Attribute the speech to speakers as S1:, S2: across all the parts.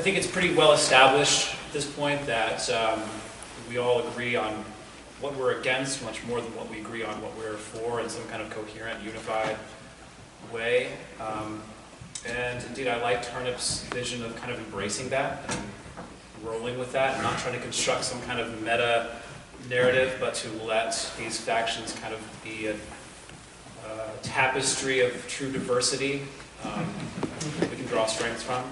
S1: think it's pretty well established at this point that we all agree on what we're against much more than what we agree on what we're for in some kind of coherent, unified way. And indeed, I like Turnip's vision of kind of embracing that and rolling with that, and not trying to construct some kind of meta narrative, but to let these factions kind of be a tapestry of true diversity we can draw strengths from.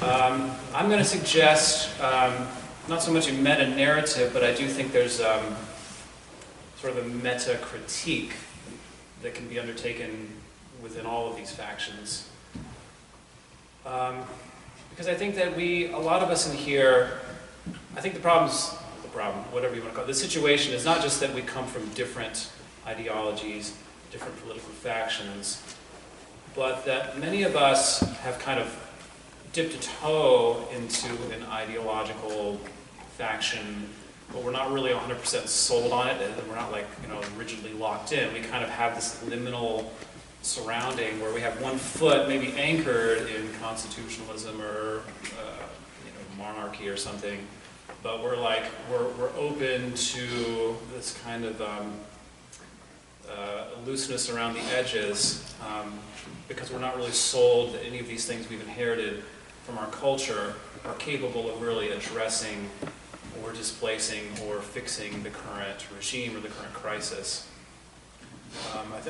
S1: I'm going to suggest not so much a meta-narrative, but I do think there's sort of a meta-critique that can be undertaken within all of these factions. Because I think that a lot of us in here, I think the problem, whatever you want to call it, the situation is not just that we come from different ideologies, different political factions, but that many of us have kind of dipped a toe into an ideological faction, but we're not really 100% sold on it, and we're not like, rigidly locked in. We kind of have this liminal surrounding where we have one foot maybe anchored in constitutionalism or monarchy or something, but we're open to this kind of looseness around the edges because we're not really sold that any of these things we've inherited from our culture are capable of really addressing or displacing or fixing the current regime or the current crisis.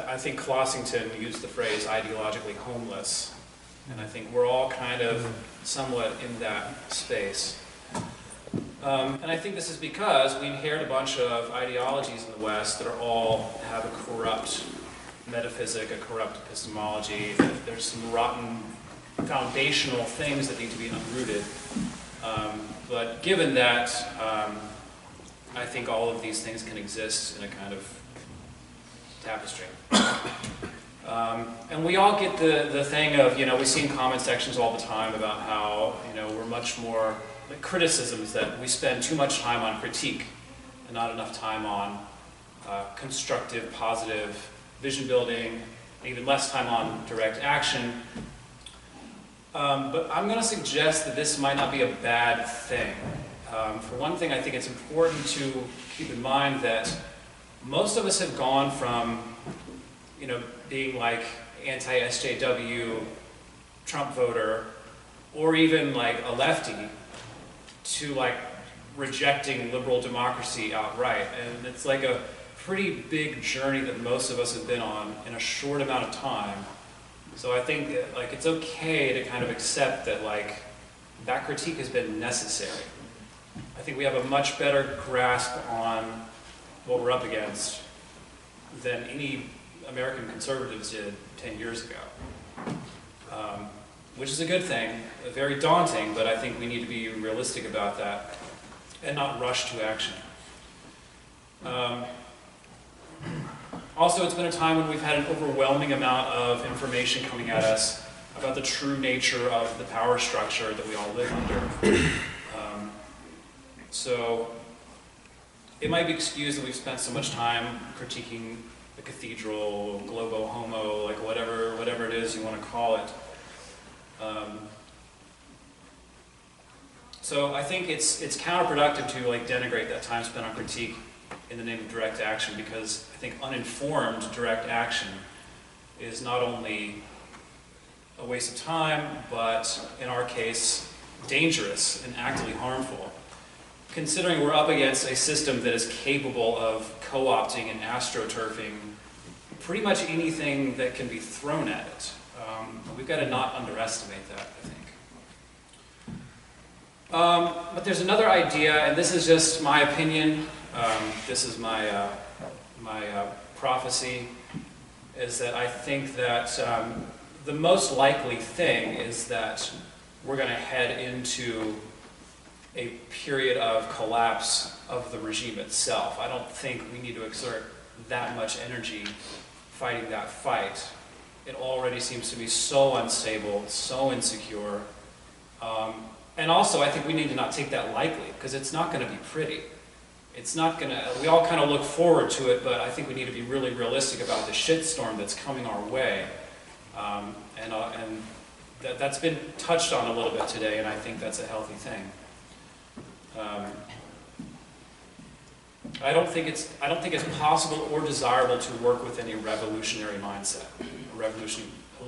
S1: I think Clossington used the phrase ideologically homeless, and I think we're all kind of somewhat in that space. And I think this is because we inherit a bunch of ideologies in the West that all have a corrupt metaphysic, a corrupt epistemology. There's some rotten foundational things that need to be uprooted. But given that, I think all of these things can exist in a kind of tapestry. And we all get the thing of, we see in comment sections all the time about how, we're much more, like criticisms that we spend too much time on critique and not enough time on constructive, positive vision building, and even less time on direct action. But I'm going to suggest that this might not be a bad thing. For one thing, I think it's important to keep in mind that most of us have gone from, being like anti-SJW Trump voter, or even like a lefty, to like rejecting liberal democracy outright. And it's like a pretty big journey that most of us have been on in a short amount of time. So I think that, it's okay to kind of accept that that critique has been necessary. I think we have a much better grasp on what we're up against than any American conservatives did 10 years ago. Which is a good thing, very daunting, but I think we need to be realistic about that and not rush to action. Also, it's been a time when we've had an overwhelming amount of information coming at us about the true nature of the power structure that we all live under. So it might be excused that we've spent so much time critiquing the cathedral, globo homo, whatever it is you want to call it. So I think it's counterproductive to denigrate that time spent on critique in the name of direct action, because I think uninformed direct action is not only a waste of time, but in our case, dangerous and actively harmful. Considering we're up against a system that is capable of co-opting and astroturfing pretty much anything that can be thrown at it. We've got to not underestimate that, I think. But there's another idea, and this is just my opinion. This is my prophecy, is that I think that the most likely thing is that we're going to head into a period of collapse of the regime itself. I don't think we need to exert that much energy fighting that fight. It already seems to be so unstable, so insecure. And also, I think we need to not take that lightly, because it's not going to be pretty. It's not going to, we all kind of look forward to it, but I think we need to be really realistic about the shitstorm that's coming our way. And that's been touched on a little bit today, and I think that's a healthy thing. I don't think it's possible or desirable to work with any revolutionary mindset, a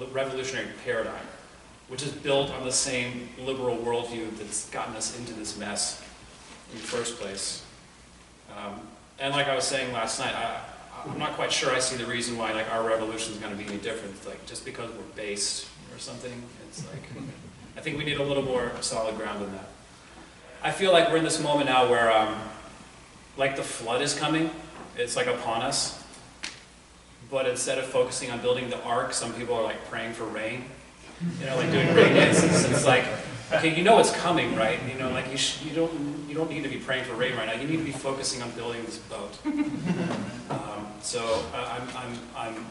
S1: revolutionary paradigm, which is built on the same liberal worldview that's gotten us into this mess in the first place. And like I was saying last night, I'm not quite sure I see the reason why like our revolution is going to be any different. Like just because we're based or something, it's like I think we need a little more solid ground than that. I feel like we're in this moment now where like the flood is coming, it's like upon us. But instead of focusing on building the ark, some people are like praying for rain. You know, like doing rain dances. It's like, okay, you know it's coming, right? You know, like you don't need to be praying for rain right now. You need to be focusing on building this boat. So I'm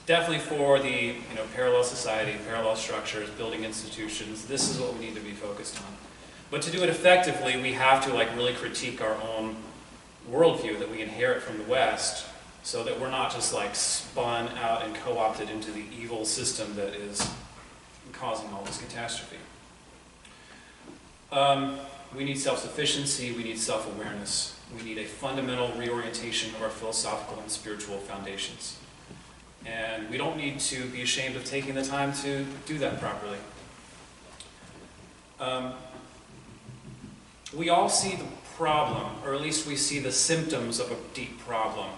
S1: definitely for the parallel society, parallel structures, building institutions. This is what we need to be focused on. But to do it effectively, we have to like really critique our own worldview that we inherit from the West, so that we're not just like spun out and co-opted into the evil system that is causing all this catastrophe. We need self-sufficiency, we need self-awareness, we need a fundamental reorientation of our philosophical and spiritual foundations. And we don't need to be ashamed of taking the time to do that properly. We all see the problem, or at least we see the symptoms of a deep problem.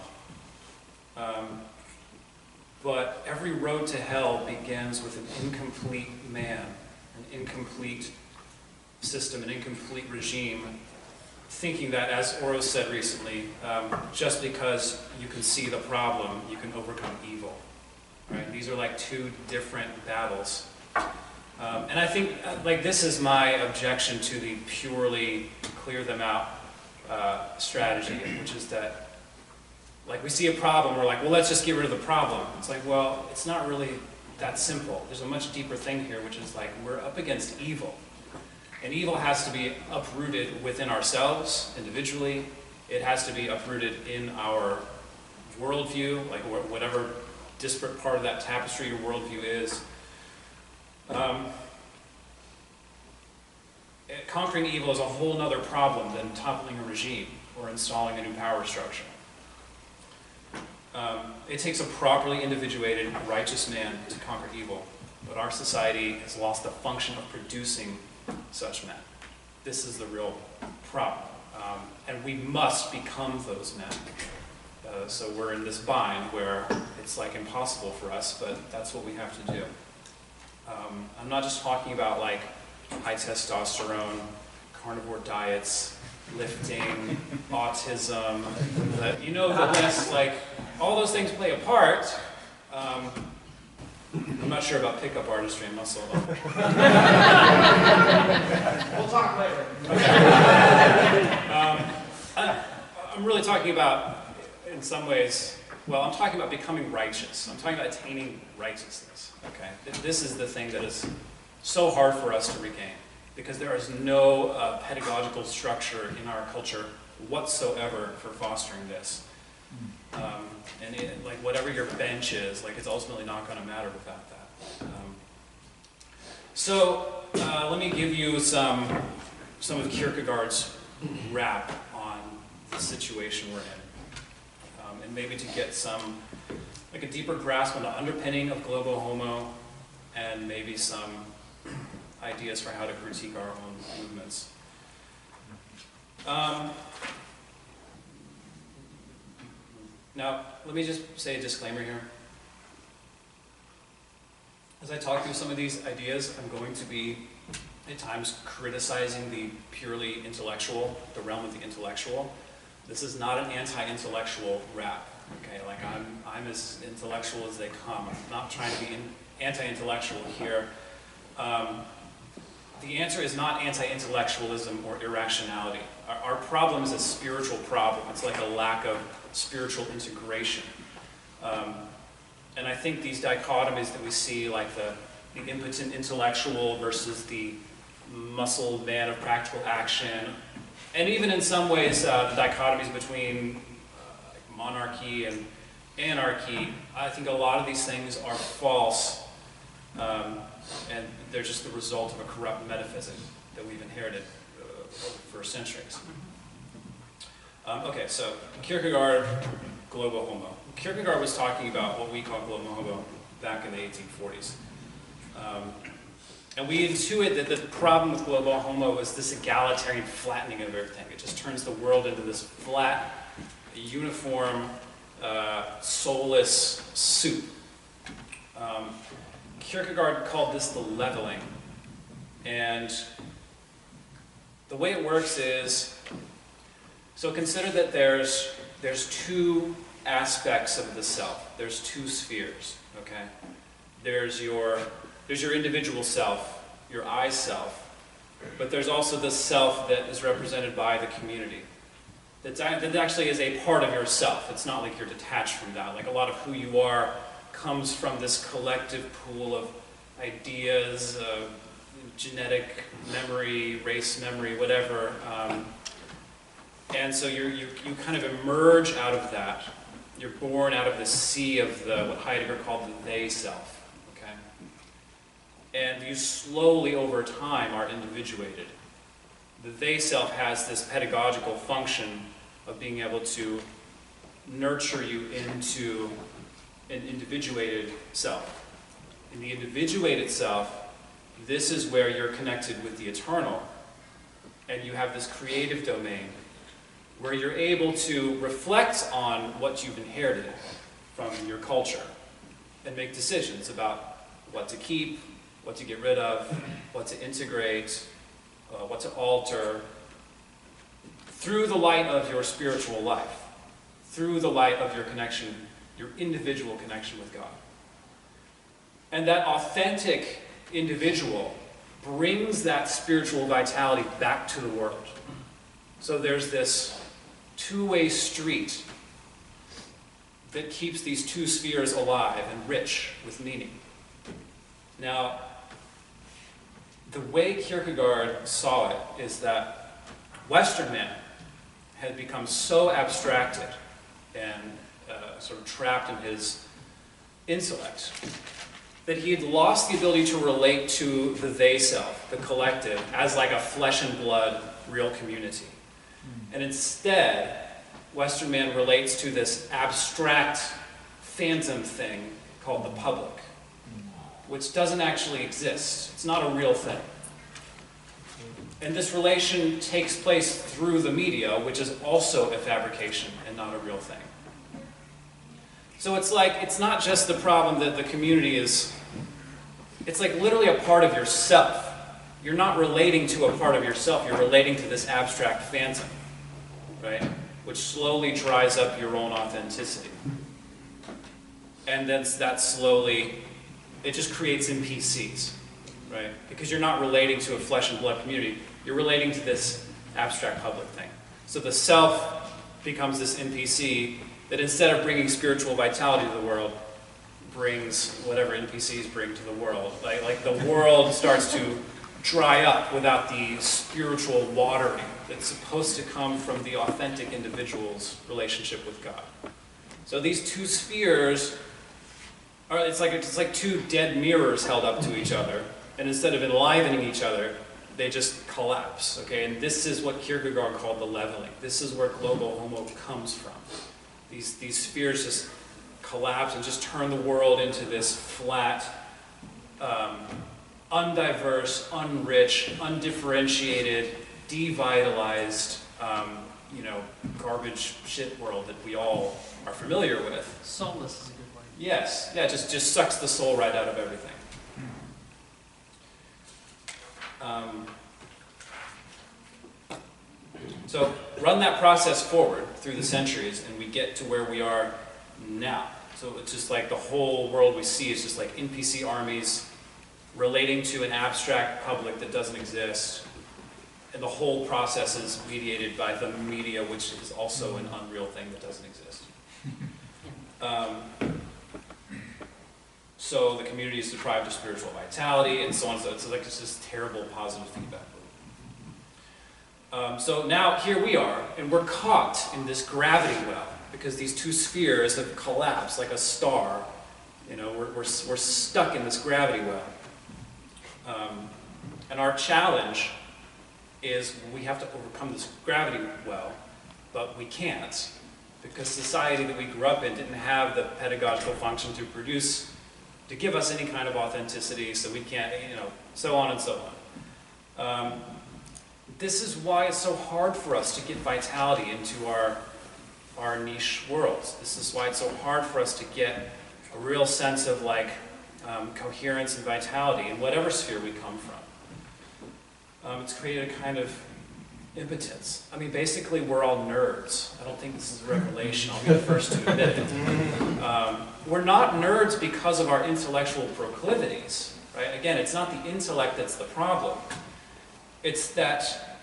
S1: But every road to hell begins with an incomplete man, an incomplete system, an incomplete regime, thinking that, as Ortho said recently, just because you can see the problem, you can overcome evil. Right? These are like two different battles. And I think like this is my objection to the purely clear them out strategy, which is that like we see a problem, we're like, well, let's just get rid of the problem. It's like, well, it's not really that simple. There's a much deeper thing here, which is like we're up against evil. And evil has to be uprooted within ourselves, individually. It has to be uprooted in our worldview, like whatever disparate part of that tapestry your worldview is. Conquering evil is a whole other problem than toppling a regime or installing a new power structure. It takes a properly individuated, righteous man to conquer evil, but our society has lost the function of producing such men. This is the real problem, and we must become those men. So we're in this bind where it's like impossible for us, but that's what we have to do. I'm not just talking about like high testosterone, carnivore diets, lifting, autism, the list, like, all those things play a part. I'm not sure about pickup artistry and muscle.
S2: We'll talk later.
S1: I'm really talking about, in some ways, well, I'm talking about becoming righteous. I'm talking about attaining righteousness, okay? This is the thing that is so hard for us to regain, because there is no pedagogical structure in our culture whatsoever for fostering this. Like whatever your bench is, like it's ultimately not going to matter without that. So let me give you some of Kierkegaard's rap on the situation we're in, and maybe to get like a deeper grasp on the underpinning of Globo Homo, and maybe some ideas for how to critique our own movements. Now, let me just say a disclaimer here. As I talk through some of these ideas, I'm going to be, at times, criticizing the purely intellectual, the realm of the intellectual. This is not an anti-intellectual rap, okay? Like, I'm as intellectual as they come. I'm not trying to be anti-intellectual here. The answer is not anti-intellectualism or irrationality. Our problem is a spiritual problem. It's like a lack of spiritual integration. And I think these dichotomies that we see, like the impotent intellectual versus the muscle man of practical action, and even in some ways the dichotomies between monarchy and anarchy, I think a lot of these things are false And they're just the result of a corrupt metaphysic that we've inherited for centuries. Okay, so Kierkegaard, globo homo. Kierkegaard was talking about what we call globo homo back in the 1840s. And we intuit that the problem with globo homo is this egalitarian flattening of everything. It just turns the world into this flat, uniform, soulless soup. Kierkegaard called this the leveling. And the way it works is, so consider that there's two aspects of the self. There's two spheres, okay? There's your individual self, your I self, but there's also the self that is represented by the community. That actually is a part of yourself. It's not like you're detached from that. Like a lot of who you are comes from this collective pool of ideas, genetic memory, race memory, whatever. And so you kind of emerge out of that. You're born out of the sea of what Heidegger called the they self. And you slowly, over time, are individuated. The they self has this pedagogical function of being able to nurture you into an individuated self. In the individuated self, this is where you're connected with the eternal, and you have this creative domain where you're able to reflect on what you've inherited from your culture and make decisions about what to keep, what to get rid of, what to integrate, what to alter, through the light of your spiritual life, through the light of your connection, your individual connection with God. And that authentic individual brings that spiritual vitality back to the world. So there's this two-way street that keeps these two spheres alive and rich with meaning. Now, the way Kierkegaard saw it is that Western man had become so abstracted and sort of trapped in his intellect that he had lost the ability to relate to the they self, the collective, as like a flesh and blood real community. And instead, Western man relates to this abstract phantom thing called the public, which doesn't actually exist. It's not a real thing. And this relation takes place through the media, which is also a fabrication and not a real thing. So it's like, it's not just the problem that the community is, it's like literally a part of yourself. You're not relating to a part of yourself, you're relating to this abstract phantom, right? Which slowly dries up your own authenticity. And then that slowly, it just creates NPCs, right? Because you're not relating to a flesh and blood community, you're relating to this abstract public thing. So the self becomes this NPC that instead of bringing spiritual vitality to the world, brings whatever NPCs bring to the world. Like the world starts to dry up without the spiritual watering that's supposed to come from the authentic individual's relationship with God. So these two spheres are, it's like two dead mirrors held up to each other, and instead of enlivening each other, they just collapse, okay? And this is what Kierkegaard called the leveling. This is where globo homo comes from. These spheres just collapse and just turn the world into this flat, undiverse, unrich, undifferentiated, devitalized, garbage shit world that we all are familiar with.
S2: Soulless is a good word.
S1: Yes, yeah, just sucks the soul right out of everything. So run that process forward through the centuries and we get to where we are now. So it's just like the whole world we see is just like NPC armies relating to an abstract public that doesn't exist. And the whole process is mediated by the media, which is also an unreal thing that doesn't exist. So the community is deprived of spiritual vitality and so on. So it's like it's this terrible positive feedback loop. So now here we are, and we're caught in this gravity well because these two spheres have collapsed like a star. You know, we're stuck in this gravity well. And our challenge is we have to overcome this gravity well, but we can't, because society that we grew up in didn't have the pedagogical function to give us any kind of authenticity, so we can't, so on and so on. This is why it's so hard for us to get vitality into our niche worlds. This is why it's so hard for us to get a real sense of coherence and vitality in whatever sphere we come from. It's created a kind of impotence. I mean, basically, we're all nerds. I don't think this is a revelation. I'll be the first to admit it. We're not nerds because of our intellectual proclivities, right? Again, it's not the intellect that's the problem. It's that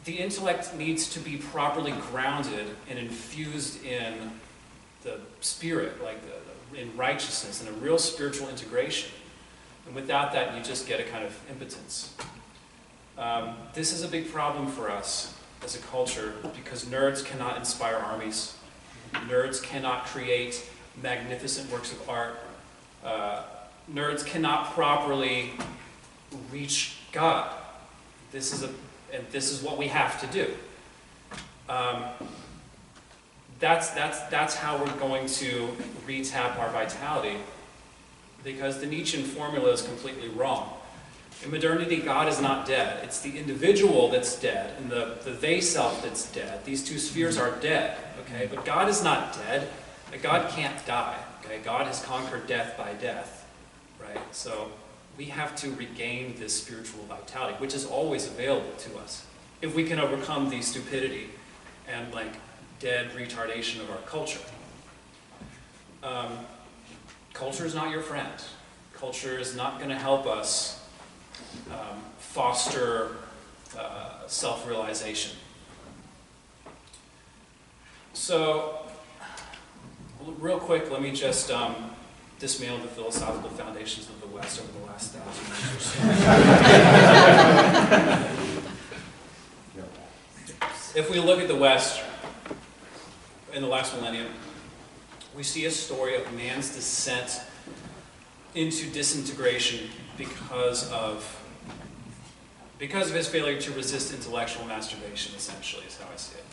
S1: the intellect needs to be properly grounded and infused in the spirit, in righteousness, and a real spiritual integration. And without that, you just get a kind of impotence. This is a big problem for us as a culture because nerds cannot inspire armies. Nerds cannot create magnificent works of art. Nerds cannot properly reach God. This is what we have to do. That's how we're going to re-tap our vitality, because the Nietzschean formula is completely wrong. In modernity, God is not dead. It's the individual that's dead, and the they-self that's dead. These two spheres are dead, okay? But God is not dead. God can't die, okay? God has conquered death by death, right? So we have to regain this spiritual vitality, which is always available to us, if we can overcome the stupidity and dead retardation of our culture. Culture is not your friend. Culture is not going to help us foster self-realization. So, real quick, let me just dismantle the philosophical foundations of the West over the last 1,000 years or so. If we look at the West in the last millennium, we see a story of man's descent into disintegration because of his failure to resist intellectual masturbation, essentially, is how I see it.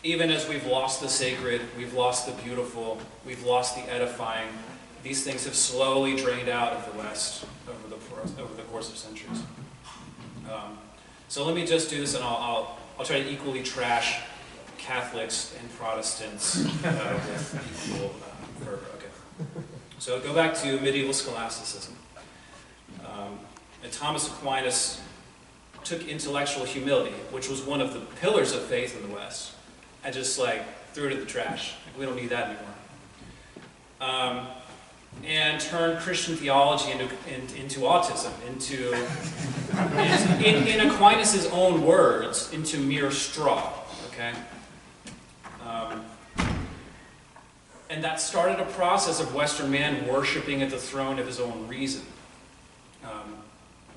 S1: Even as we've lost the sacred, we've lost the beautiful, we've lost the edifying, these things have slowly drained out of the West over the course of centuries. So let me just do this, and I'll try to equally trash Catholics and Protestants with equal fervor. Okay. So go back to medieval scholasticism. And Thomas Aquinas took intellectual humility, which was one of the pillars of faith in the West, and just threw it in the trash. We don't need that anymore. And turned Christian theology into autism, in Aquinas' own words, into mere straw. Okay. And that started a process of Western man worshiping at the throne of his own reason.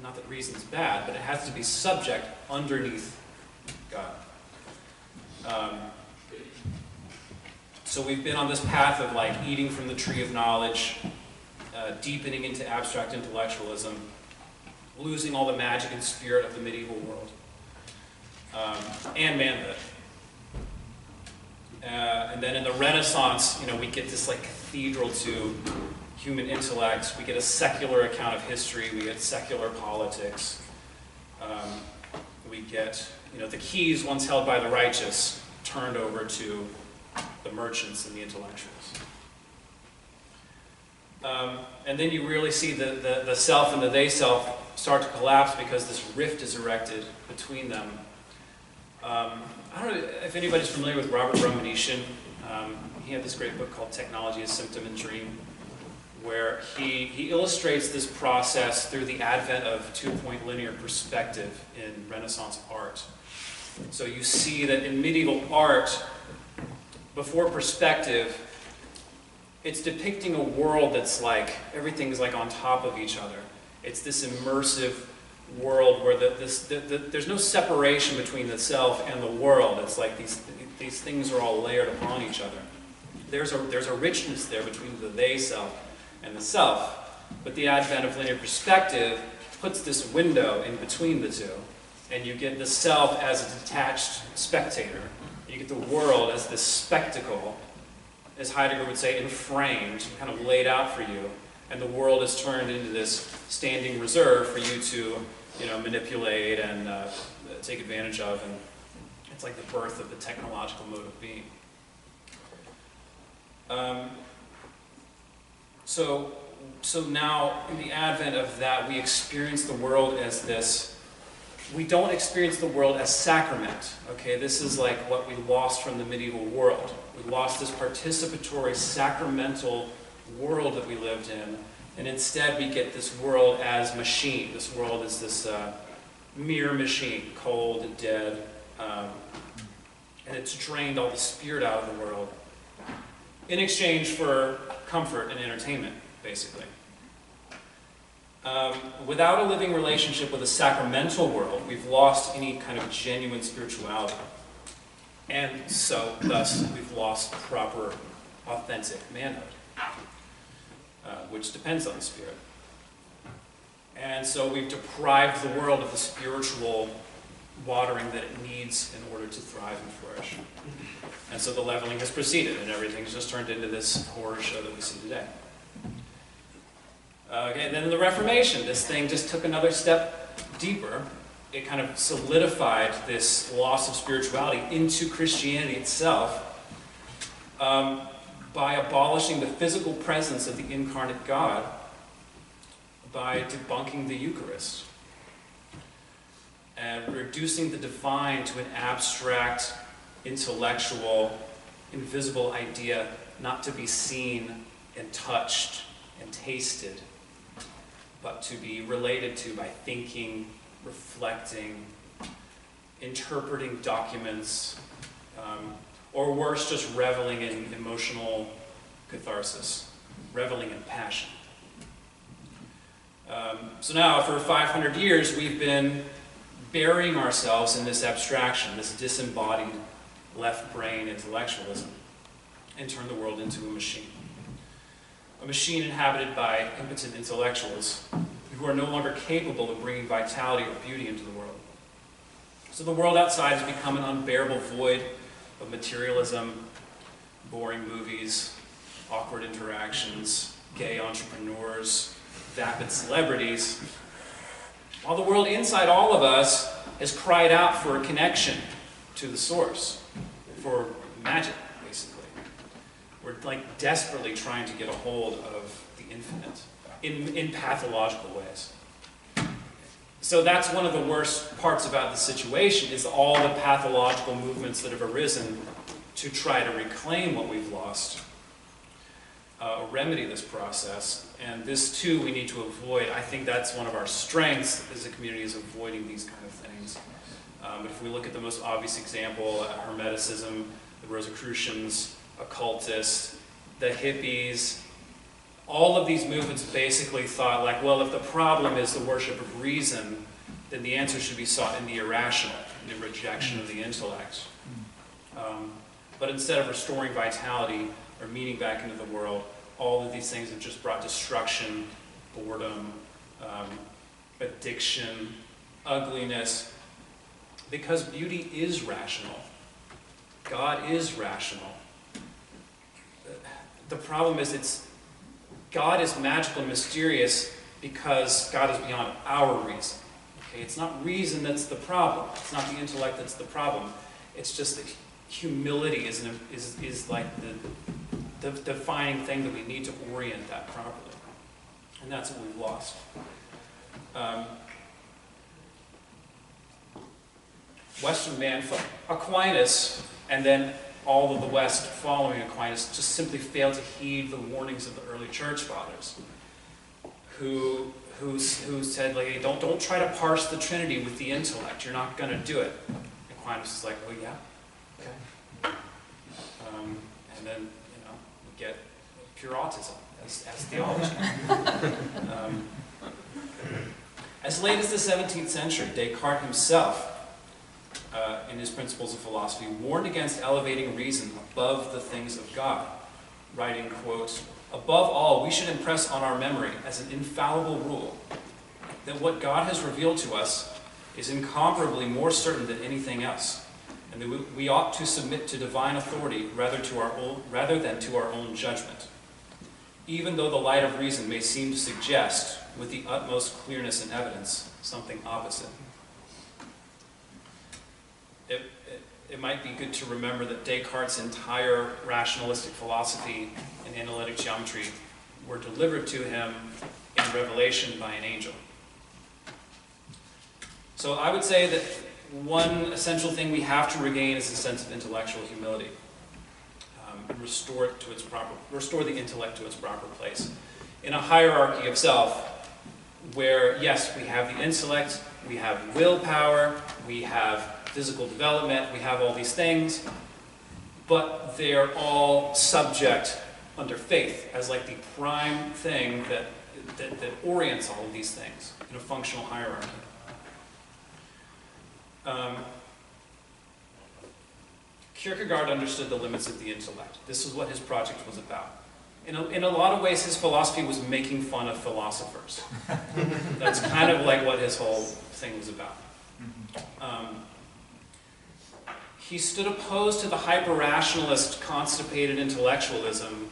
S1: Not that reason's bad, but it has to be subject underneath God. So we've been on this path of eating from the tree of knowledge, deepening into abstract intellectualism, losing all the magic and spirit of the medieval world, and manhood. And then in the Renaissance, we get this cathedral to human intellect. We get a secular account of history. We get secular politics. We get, the keys once held by the righteous turned over to the merchants and the intellectuals. And then you really see the self and the they-self start to collapse because this rift is erected between them. I don't know if anybody's familiar with Robert Romanician. He had this great book called Technology, a Symptom and Dream, where he illustrates this process through the advent of two-point linear perspective in Renaissance art. So you see that in medieval art, before perspective, it's depicting a world that's everything's on top of each other. It's this immersive world where there's no separation between the self and the world. It's these things are all layered upon each other. There's a richness there between the they-self and the self. But the advent of linear perspective puts this window in between the two, and you get the self as a detached spectator. You get the world as this spectacle, as Heidegger would say, enframed, kind of laid out for you, and the world is turned into this standing reserve for you to, manipulate and take advantage of, and it's like the birth of the technological mode of being. So now, in the advent of that, we experience the world as this. We don't experience the world as sacrament. Okay, this is like what we lost from the medieval world. We lost this participatory, sacramental world that we lived in, and instead we get this world as machine. This world is this mere machine, cold and dead, and it's drained all the spirit out of the world in exchange for comfort and entertainment, basically. Without a living relationship with a sacramental world, we've lost any kind of genuine spirituality. And so, thus, we've lost proper, authentic manhood, which depends on the Spirit. And so we've deprived the world of the spiritual watering that it needs in order to thrive and flourish. And so the leveling has proceeded, and everything's just turned into this horror show that we see today. Okay, then the Reformation, this thing just took another step deeper. It kind of solidified this loss of spirituality into Christianity itself by abolishing the physical presence of the incarnate God, by debunking the Eucharist, and reducing the divine to an abstract, intellectual, invisible idea not to be seen and touched and tasted, but to be related to by thinking, reflecting, interpreting documents, or worse, just reveling in emotional catharsis, reveling in passion. So now, for 500 years, we've been burying ourselves in this abstraction, this disembodied left-brain intellectualism, and turned the world into a machine. A machine inhabited by impotent intellectuals who are no longer capable of bringing vitality or beauty into the world. So the world outside has become an unbearable void of materialism, boring movies, awkward interactions, gay entrepreneurs, vapid celebrities, while the world inside all of us has cried out for a connection to the source, for magic, basically. We're like desperately trying to get a hold of the infinite in pathological ways. So that's one of the worst parts about the situation, is all the pathological movements that have arisen to try to reclaim what we've lost, remedy this process. And this too we need to avoid. I think that's one of our strengths as a community, is avoiding these kind of things. But if we look at the most obvious example, Hermeticism, the Rosicrucians, occultists, the hippies, all of these movements basically thought like, well, if the problem is the worship of reason, then the answer should be sought in the irrational, in the rejection of the intellect. But instead of restoring vitality or meaning back into the world, all of these things have just brought destruction, boredom, addiction, ugliness, because beauty is rational. God is rational. The problem is God is magical and mysterious because God is beyond our reason. Okay? It's not reason that's the problem. It's not the intellect that's the problem. It's just that humility is like the defining thing that we need to orient that properly. And that's what we've lost. Western man, Aquinas, and then all of the West following Aquinas, just simply failed to heed the warnings of the early church fathers, who said, like, hey, don't try to parse the Trinity with the intellect. You're not going to do it. Aquinas is like, well, yeah, okay. And then, we get pure autism as theology. As late as the 17th century, Descartes himself, in his Principles of Philosophy, warned against elevating reason above the things of God, writing, quote, Above all, we should impress on our memory as an infallible rule that what God has revealed to us is incomparably more certain than anything else, and that we ought to submit to divine authority rather than to our own judgment, even though the light of reason may seem to suggest, with the utmost clearness and evidence, something opposite. It might be good to remember that Descartes' entire rationalistic philosophy and analytic geometry were delivered to him in revelation by an angel. So I would say that one essential thing we have to regain is a sense of intellectual humility. And restore the intellect to its proper place in a hierarchy of self where, yes, we have the intellect, we have willpower, we have physical development, we have all these things, but they're all subject under faith as like the prime thing that orients all of these things in a functional hierarchy. Kierkegaard understood the limits of the intellect. This is what his project was about. In a lot of ways, his philosophy was making fun of philosophers. That's kind of like what his whole thing was about. He stood opposed to the hyper-rationalist, constipated intellectualism,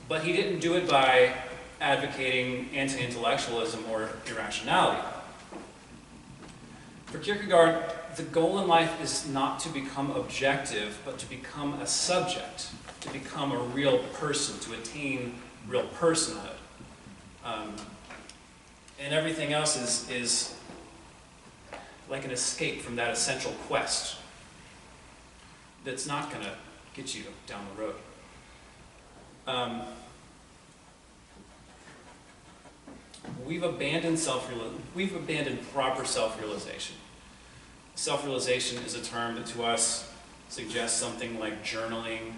S1: but he didn't do it by advocating anti-intellectualism or irrationality. For Kierkegaard, the goal in life is not to become objective, but to become a subject, to become a real person, to attain real personhood. And everything else is like an escape from that essential quest that's not going to get you down the road. We've abandoned proper self-realization. Self-realization is a term that to us suggests something like journaling,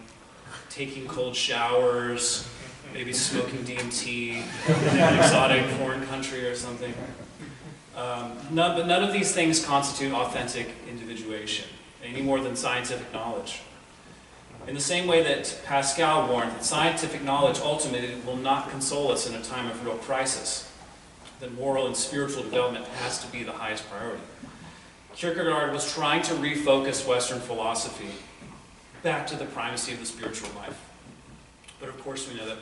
S1: taking cold showers, maybe smoking DMT in an exotic foreign country or something. But none of these things constitute authentic individuation, any more than scientific knowledge. In the same way that Pascal warned that scientific knowledge ultimately will not console us in a time of real crisis, that moral and spiritual development has to be the highest priority. Kierkegaard was trying to refocus Western philosophy back to the primacy of the spiritual life. But of course we know that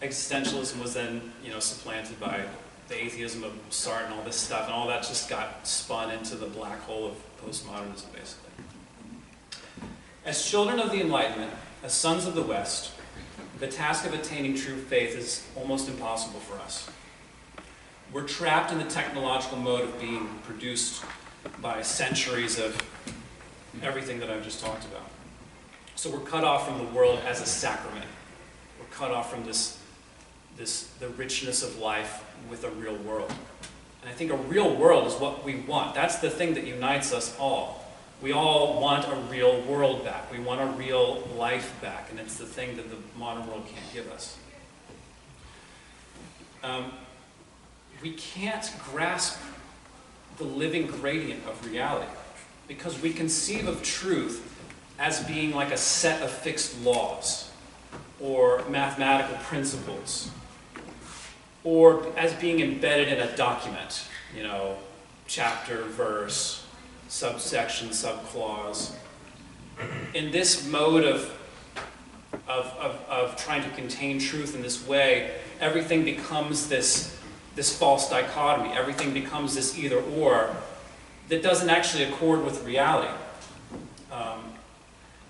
S1: existentialism was then, supplanted by the atheism of Sartre and all this stuff, and all that just got spun into the black hole of postmodernism, basically. As children of the Enlightenment, as sons of the West, the task of attaining true faith is almost impossible for us. We're trapped in the technological mode of being produced by centuries of everything that I've just talked about. So we're cut off from the world as a sacrament. We're cut off from the richness of life with a real world. And I think a real world is what we want. That's the thing that unites us all. We all want a real world back. We want a real life back, and it's the thing that the modern world can't give us. We can't grasp the living gradient of reality because we conceive of truth as being like a set of fixed laws or mathematical principles or as being embedded in a document, chapter, verse, subsection, subclause. In this mode of trying to contain truth in this way, everything becomes this false dichotomy. Everything becomes this either-or that doesn't actually accord with reality.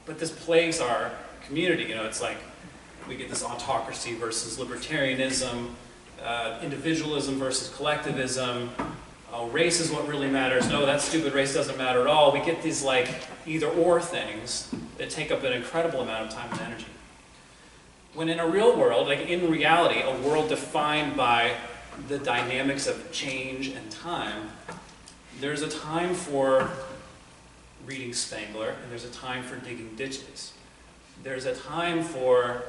S1: But this plagues our community. It's like we get this autocracy versus libertarianism, individualism versus collectivism. Oh, race is what really matters. No, that stupid race doesn't matter at all. We get these like either-or things that take up an incredible amount of time and energy. When in a real world, like in reality, a world defined by the dynamics of change and time, there's a time for reading Spangler, and there's a time for digging ditches. There's a time for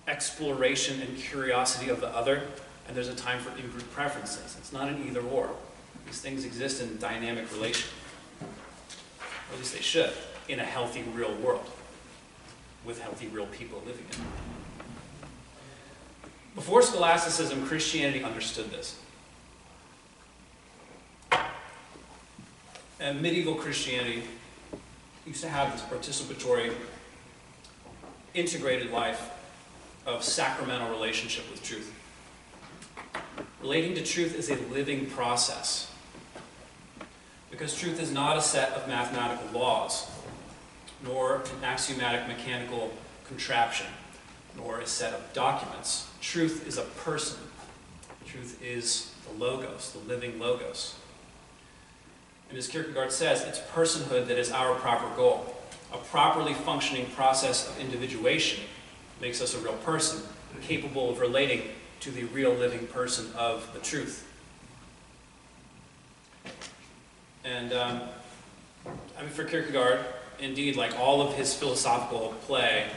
S1: exploration and curiosity of the other, and there's a time for in-group preferences. It's not an either-or. These things exist in dynamic relation. Or at least they should, in a healthy, real world. with healthy, real people living in it. Before scholasticism, Christianity understood this. And medieval Christianity used to have this participatory, integrated life of sacramental relationship with truth. Relating to truth is a living process, because truth is not a set of mathematical laws, nor an axiomatic mechanical contraption, nor a set of documents. Truth is a person. Truth is the logos, the living logos. And as Kierkegaard says, it's personhood that is our proper goal. A properly functioning process of individuation makes us a real person, capable of relating to the real living person of the truth. And for Kierkegaard, indeed, like all of his philosophical play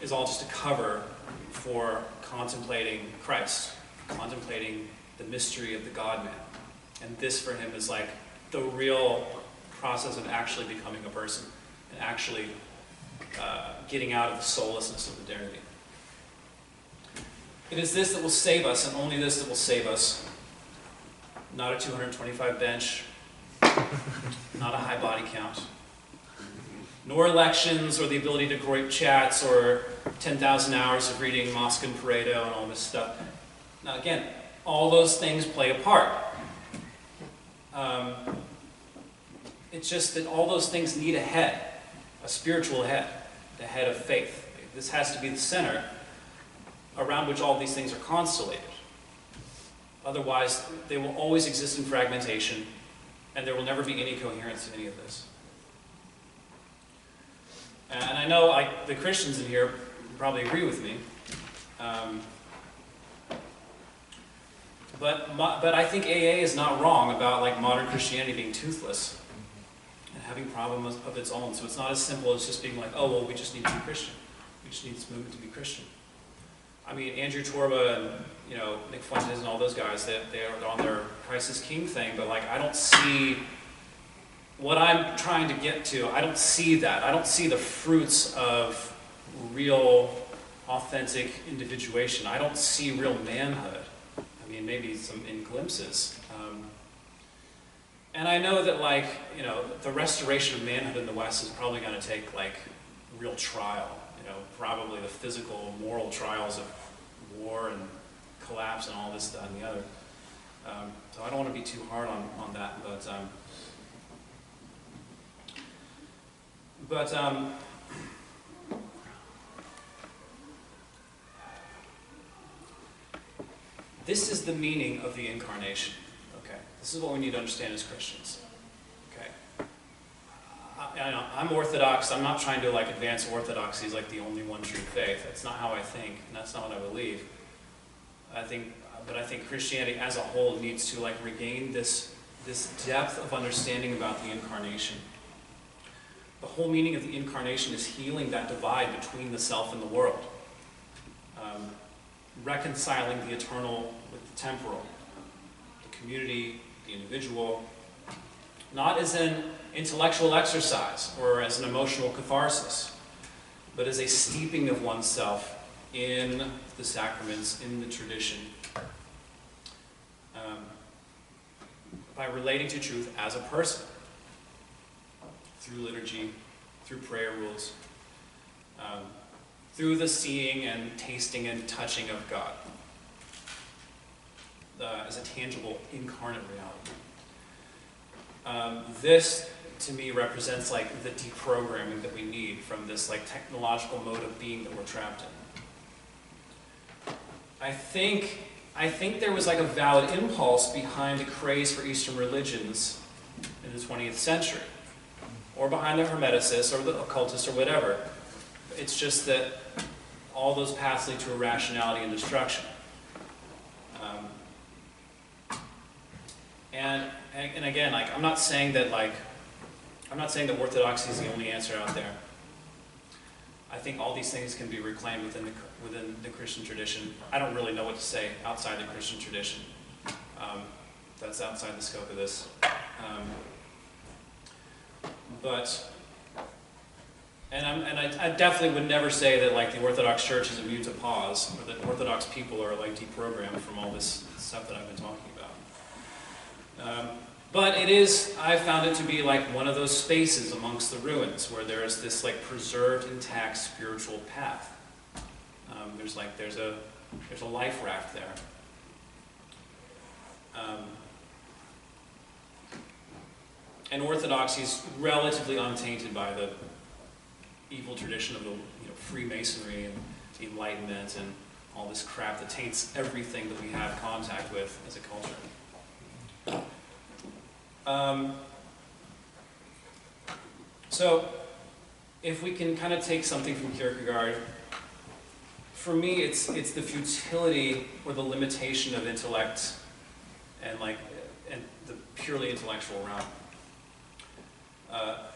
S1: is all just a cover for contemplating Christ, contemplating the mystery of the God-man. And this for him is like the real process of actually becoming a person and actually getting out of the soullessness of modernity. It is this that will save us, and only this that will save us. Not a 225 bench, not a high body count, nor elections, or the ability to group chats, or 10,000 hours of reading Mosque and Pareto and all this stuff. Now again, all those things play a part. It's just that all those things need a head, a spiritual head, the head of faith. This has to be the center around which all these things are constellated. Otherwise, they will always exist in fragmentation, and there will never be any coherence in any of this. And I know like the Christians in here probably agree with me, but I think AA is not wrong about like modern Christianity being toothless and having problems of its own. So it's not as simple as just being like, oh well, we just need to be Christian. We just need this movement to be Christian. I mean, Andrew Torba and Nick Fuentes and all those guys, they're on their Christ is King thing, but like I don't see what I'm trying to get to. I don't see that. I don't see the fruits of real, authentic individuation. I don't see real manhood. I mean, maybe some in glimpses. And I know that like, the restoration of manhood in the West is probably going to take like real trial. Probably the physical, moral trials of war and collapse and all this, that, and the other. So I don't want to be too hard on that, but this is the meaning of the Incarnation. Okay, this is what we need to understand as Christians. Okay, I'm Orthodox. I'm not trying to like advance orthodoxy as like the only one true faith. That's not how I think, and that's not what I believe. But I think Christianity as a whole needs to like regain this depth of understanding about the Incarnation. The whole meaning of the Incarnation is healing that divide between the self and the world, reconciling the eternal with the temporal, the community, the individual, not as an intellectual exercise or as an emotional catharsis, but as a steeping of oneself in the sacraments, in the tradition, by relating to truth as a person, through liturgy, through prayer rules, through the seeing and tasting and touching of God, as a tangible, incarnate reality. This, to me, represents like the deprogramming that we need from this like technological mode of being that we're trapped in. I think there was like a valid impulse behind the craze for Eastern religions in the 20th century, or behind the Hermeticists or the occultists or whatever. It's just that all those paths lead to irrationality and destruction. And again, like I'm not saying that orthodoxy is the only answer out there. I think all these things can be reclaimed within the Christian tradition. I don't really know what to say outside the Christian tradition. That's outside the scope of this. But I definitely would never say that like the Orthodox Church is immune to pause, or that Orthodox people are like deprogrammed from all this stuff that I've been talking about. But it is, I found it to be like one of those spaces amongst the ruins where there is this like preserved, intact spiritual path. There's a life raft there. And Orthodoxy is relatively untainted by the evil tradition of the Freemasonry and the Enlightenment and all this crap that taints everything that we have contact with as a culture. So, if we can kind of take something from Kierkegaard, for me it's the futility or the limitation of intellect and the purely intellectual realm.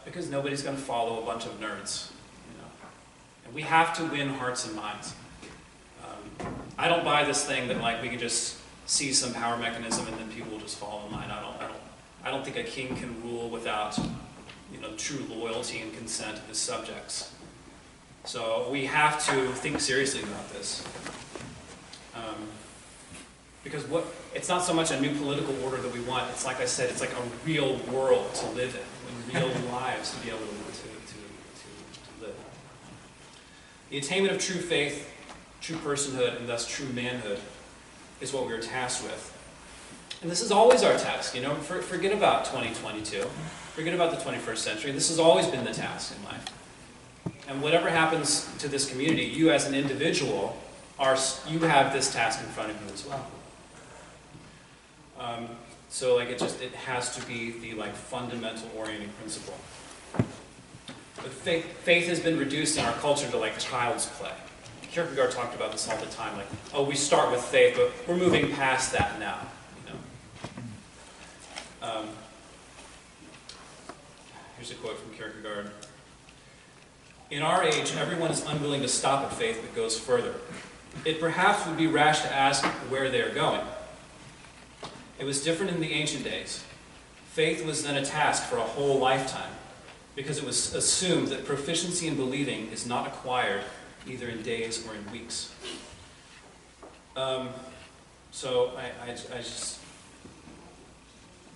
S1: Because nobody's going to follow a bunch of nerds, and we have to win hearts and minds. I don't buy this thing that like we can just see some power mechanism and then people will just fall in line. I don't think a king can rule without true loyalty and consent of his subjects. So we have to think seriously about this. Because it's not so much a new political order that we want. It's like I said, it's like a real world to live in, real lives to be able to live. The attainment of true faith, true personhood, and thus true manhood is what we are tasked with. And this is always our task, forget about 2022, forget about the 21st century. This has always been the task in life. And whatever happens to this community, you as an individual, you have this task in front of you as well. So it has to be the fundamental orienting principle. But faith has been reduced in our culture to child's play. Kierkegaard talked about this all the time, we start with faith, but we're moving past that now. Here's a quote from Kierkegaard. In our age, everyone is unwilling to stop at faith but goes further. It perhaps would be rash to ask where they are going. It was different in the ancient days. Faith was then a task for a whole lifetime, because it was assumed that proficiency in believing is not acquired either in days or in weeks.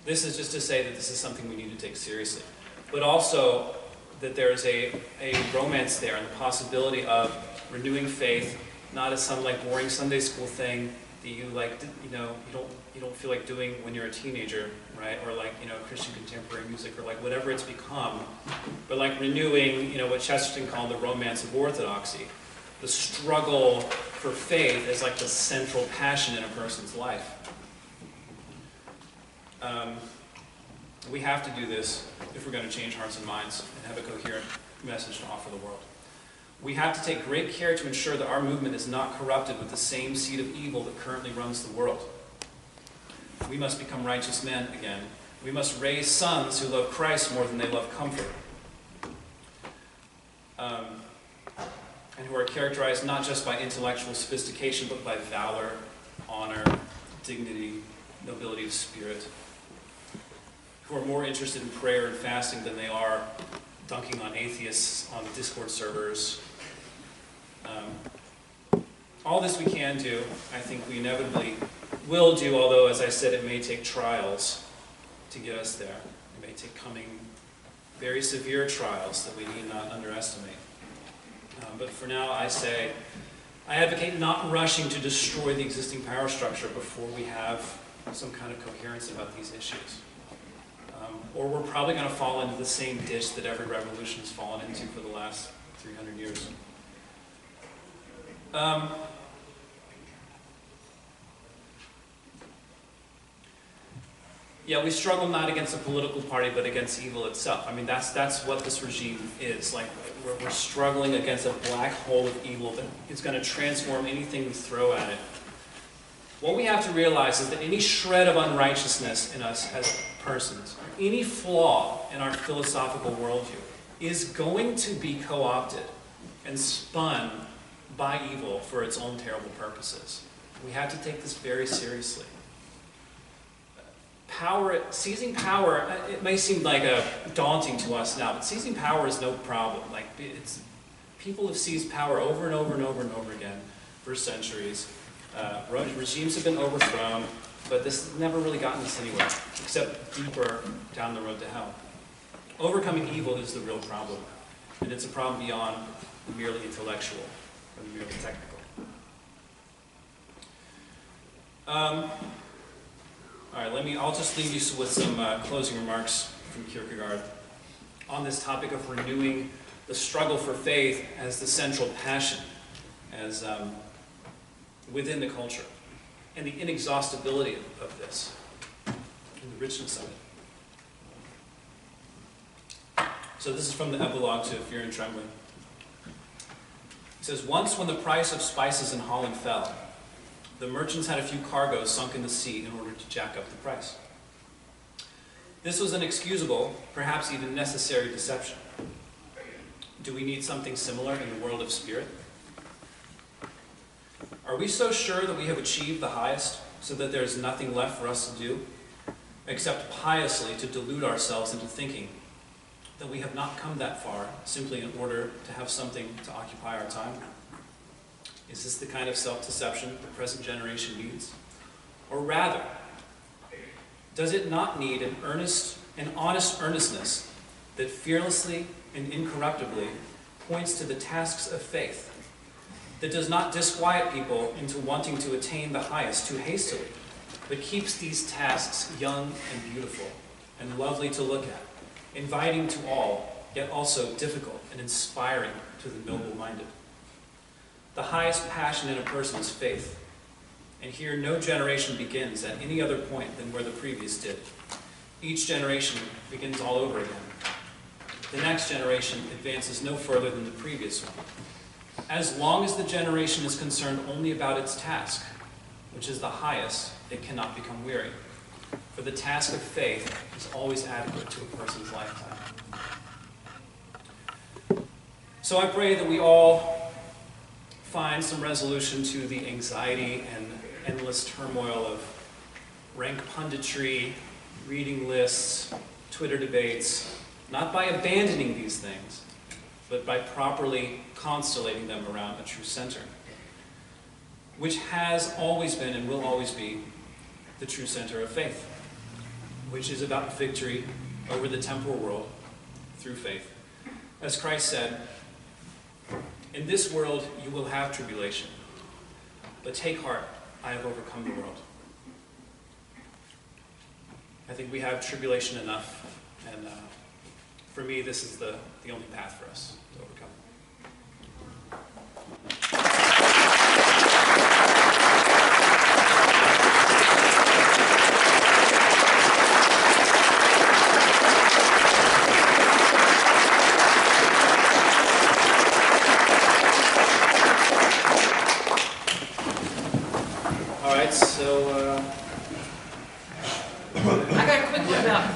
S1: This is just to say that this is something we need to take seriously. But also that there is a romance there and the possibility of renewing faith, not as some boring Sunday school thing that you you don't feel like doing when you're a teenager, right? Or Christian contemporary music or whatever it's become, but renewing what Chesterton called the romance of orthodoxy, the struggle for faith as the central passion in a person's life. We have to do this if we're going to change hearts and minds and have a coherent message to offer the world. We have to take great care to ensure that our movement is not corrupted with the same seed of evil that currently runs the world. We must become righteous men again. We must raise sons who love Christ more than they love comfort. And who are characterized not just by intellectual sophistication, but by valor, honor, dignity, nobility of spirit. Who are more interested in prayer and fasting than they are dunking on atheists on Discord servers. All this we can do, I think we inevitably will do, although, as I said, it may take trials to get us there. It may take coming very severe trials that we need not underestimate. But for now, I advocate not rushing to destroy the existing power structure before we have some kind of coherence about these issues. Or we're probably going to fall into the same ditch that every revolution has fallen into for the last 300 years. Yeah, we struggle not against a political party, but against evil itself. I mean, that's what this regime is. We're struggling against a black hole of evil that is going to transform anything we throw at it. What we have to realize is that any shred of unrighteousness in us as persons, any flaw in our philosophical worldview, is going to be co-opted and spun by evil for its own terrible purposes. We have to take this very seriously. seizing power, it may seem like daunting to us now, but seizing power is no problem. Like, people have seized power over and over and over and over again for centuries. Regimes have been overthrown, but this has never really gotten us anywhere, except deeper down the road to hell. Overcoming evil is the real problem, and it's a problem beyond the merely intellectual or the merely technical. All right, I'll just leave you with some closing remarks from Kierkegaard on this topic of renewing the struggle for faith as the central passion, as within the culture, and the inexhaustibility of this, and the richness of it. So this is from the epilogue to Fear and Trembling. It says, "Once when the price of spices in Holland fell, the merchants had a few cargoes sunk in the sea in order to jack up the price. This was an excusable, perhaps even necessary deception. Do we need something similar in the world of spirit? Are we so sure that we have achieved the highest, so that there is nothing left for us to do, except piously to delude ourselves into thinking that we have not come that far simply in order to have something to occupy our time? Is this the kind of self-deception the present generation needs? Or rather, does it not need an honest earnestness that fearlessly and incorruptibly points to the tasks of faith, that does not disquiet people into wanting to attain the highest too hastily, but keeps these tasks young and beautiful and lovely to look at, inviting to all, yet also difficult and inspiring to the noble-minded? The highest passion in a person is faith, and here no generation begins at any other point than where the previous did. Each generation begins all over again. The next generation advances no further than the previous one. As long as the generation is concerned only about its task, which is the highest, it cannot become weary. For the task of faith is always adequate to a person's lifetime." So I pray that we all find some resolution to the anxiety and endless turmoil of rank punditry, reading lists, Twitter debates, not by abandoning these things, but by properly constellating them around a true center, which has always been and will always be the true center of faith, which is about victory over the temporal world through faith. As Christ said, "In this world you will have tribulation, but take heart, I have overcome the world." I think we have tribulation enough, and for me, this is the only path for us to overcome. All right, so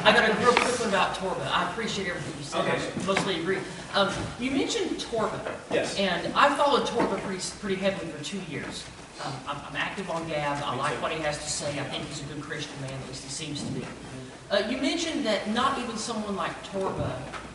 S2: I got a real quick one about Torba. I appreciate everything you said.
S1: Okay.
S2: I mostly agree. You mentioned Torba.
S1: Yes.
S2: And I followed Torba pretty heavily for 2 years. I'm active on Gab. I like what he has to say. I think he's a good Christian man, at least he seems to be. You mentioned that not even someone like Torba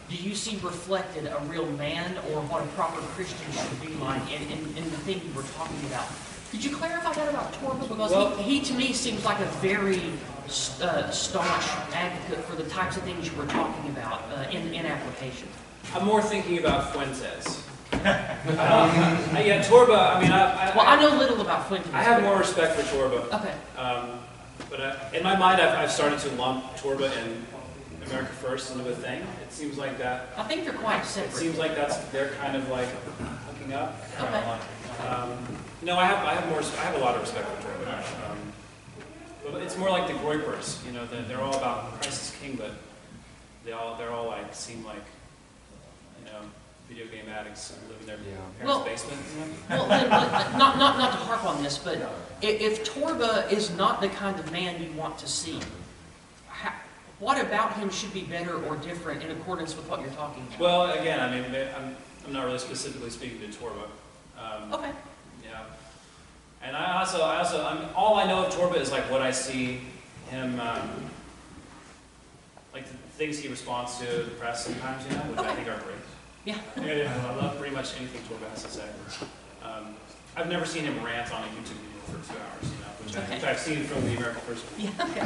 S2: do you see reflected a real man or what a proper Christian should be like in the thing you were talking about. Could you clarify that about Torba? Because he to me seems like a very staunch advocate for the types of things you were talking about in application.
S1: I'm more thinking about Fuentes. Yeah, Torba, I mean,
S2: I know little about Fuentes.
S1: I have more respect for Torba.
S2: Okay.
S1: But in my mind, I've started to lump Torba and America First into a thing. It seems like that.
S2: I think they're quite separate.
S1: It seems like they're kind of like hooking up.
S2: Okay.
S1: No, I have a lot of respect for Torba. But it's more like the Groypers, you know, they're all about Christ is King, but they're all like seem like, you know, video game addicts who live in their parents' basement. You know?
S2: Well, then, not to harp on this, but if Torba is not the kind of man you want to see, what about him should be better or different in accordance with what you're talking about?
S1: Well, again, I mean, I'm not really specifically speaking to Torba.
S2: Okay.
S1: Yeah. And I also all I know of Torba is like what I see him like the things he responds to the press sometimes, you know, which I think are great.
S2: Yeah.
S1: I love pretty much anything Torben has to say. I've never seen him rant on a YouTube video for 2 hours, you know, which I've seen from the American Person.
S2: Yeah, okay.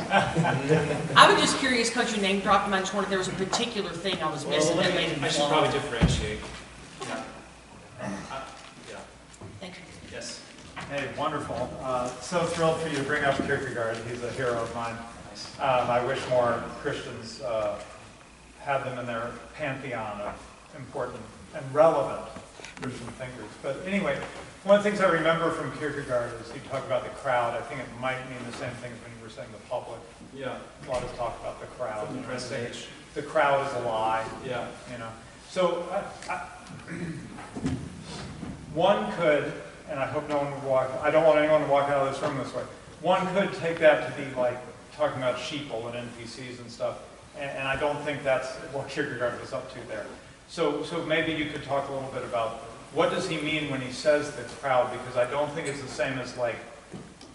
S2: I was just curious because you name dropped him. I just wondered if there was a particular thing I was missing that made him
S1: I should
S2: belong.
S1: probably differentiate. Yeah. Yeah.
S2: Thank you.
S1: Yes.
S3: Hey, wonderful. So thrilled for you to bring up Kierkegaard. He's a hero of mine.
S1: Nice.
S3: I wish more Christians had them in their pantheon of important and relevant Christian thinkers. But anyway, one of the things I remember from Kierkegaard is he talked about the crowd. I think it might mean the same thing as when you were saying the public.
S1: Yeah.
S3: A lot of talk about the crowd.
S1: From the present age.
S3: The crowd is a lie.
S1: Yeah.
S3: You know. So one could, and I hope no one would walk, I don't want anyone to walk out of this room this way. One could take that to be like talking about sheeple and NPCs and stuff, and I don't think that's what Kierkegaard was up to there. So maybe you could talk a little bit about what does he mean when he says the crowd, because I don't think it's the same as like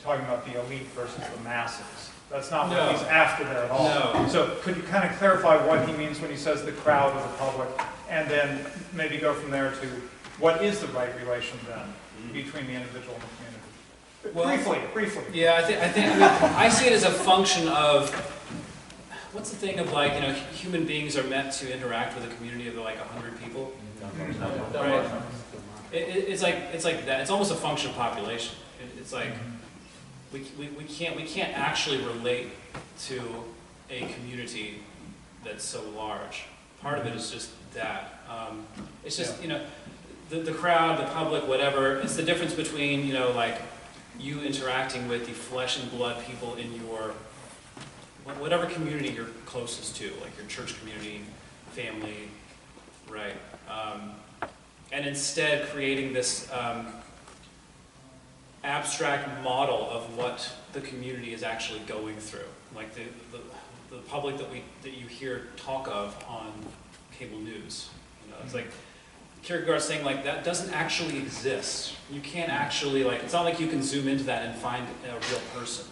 S3: talking about the elite versus the masses. That's not what he's after there at all.
S1: No.
S3: So could you kind of clarify what he means when he says the crowd or the public, and then maybe go from there to what is the right relation then between the individual and the community?
S1: Well,
S3: briefly.
S1: Yeah, I see it as a function of, what's the thing of like, you know, human beings are meant to interact with a community of like 100 people. Right? It's like that. It's almost a function of population. It's like we can't actually relate to a community that's so large. Part of it is just that. It's just, you know, the crowd, the public, whatever. It's the difference between, you know, like you interacting with the flesh and blood people in your whatever community you're closest to, like your church community, family, right? And instead creating this abstract model of what the community is actually going through, like the public that you hear talk of on cable news. You know, it's like Kierkegaard's saying like that doesn't actually exist. You can't actually like. It's not like you can zoom into that and find a real person.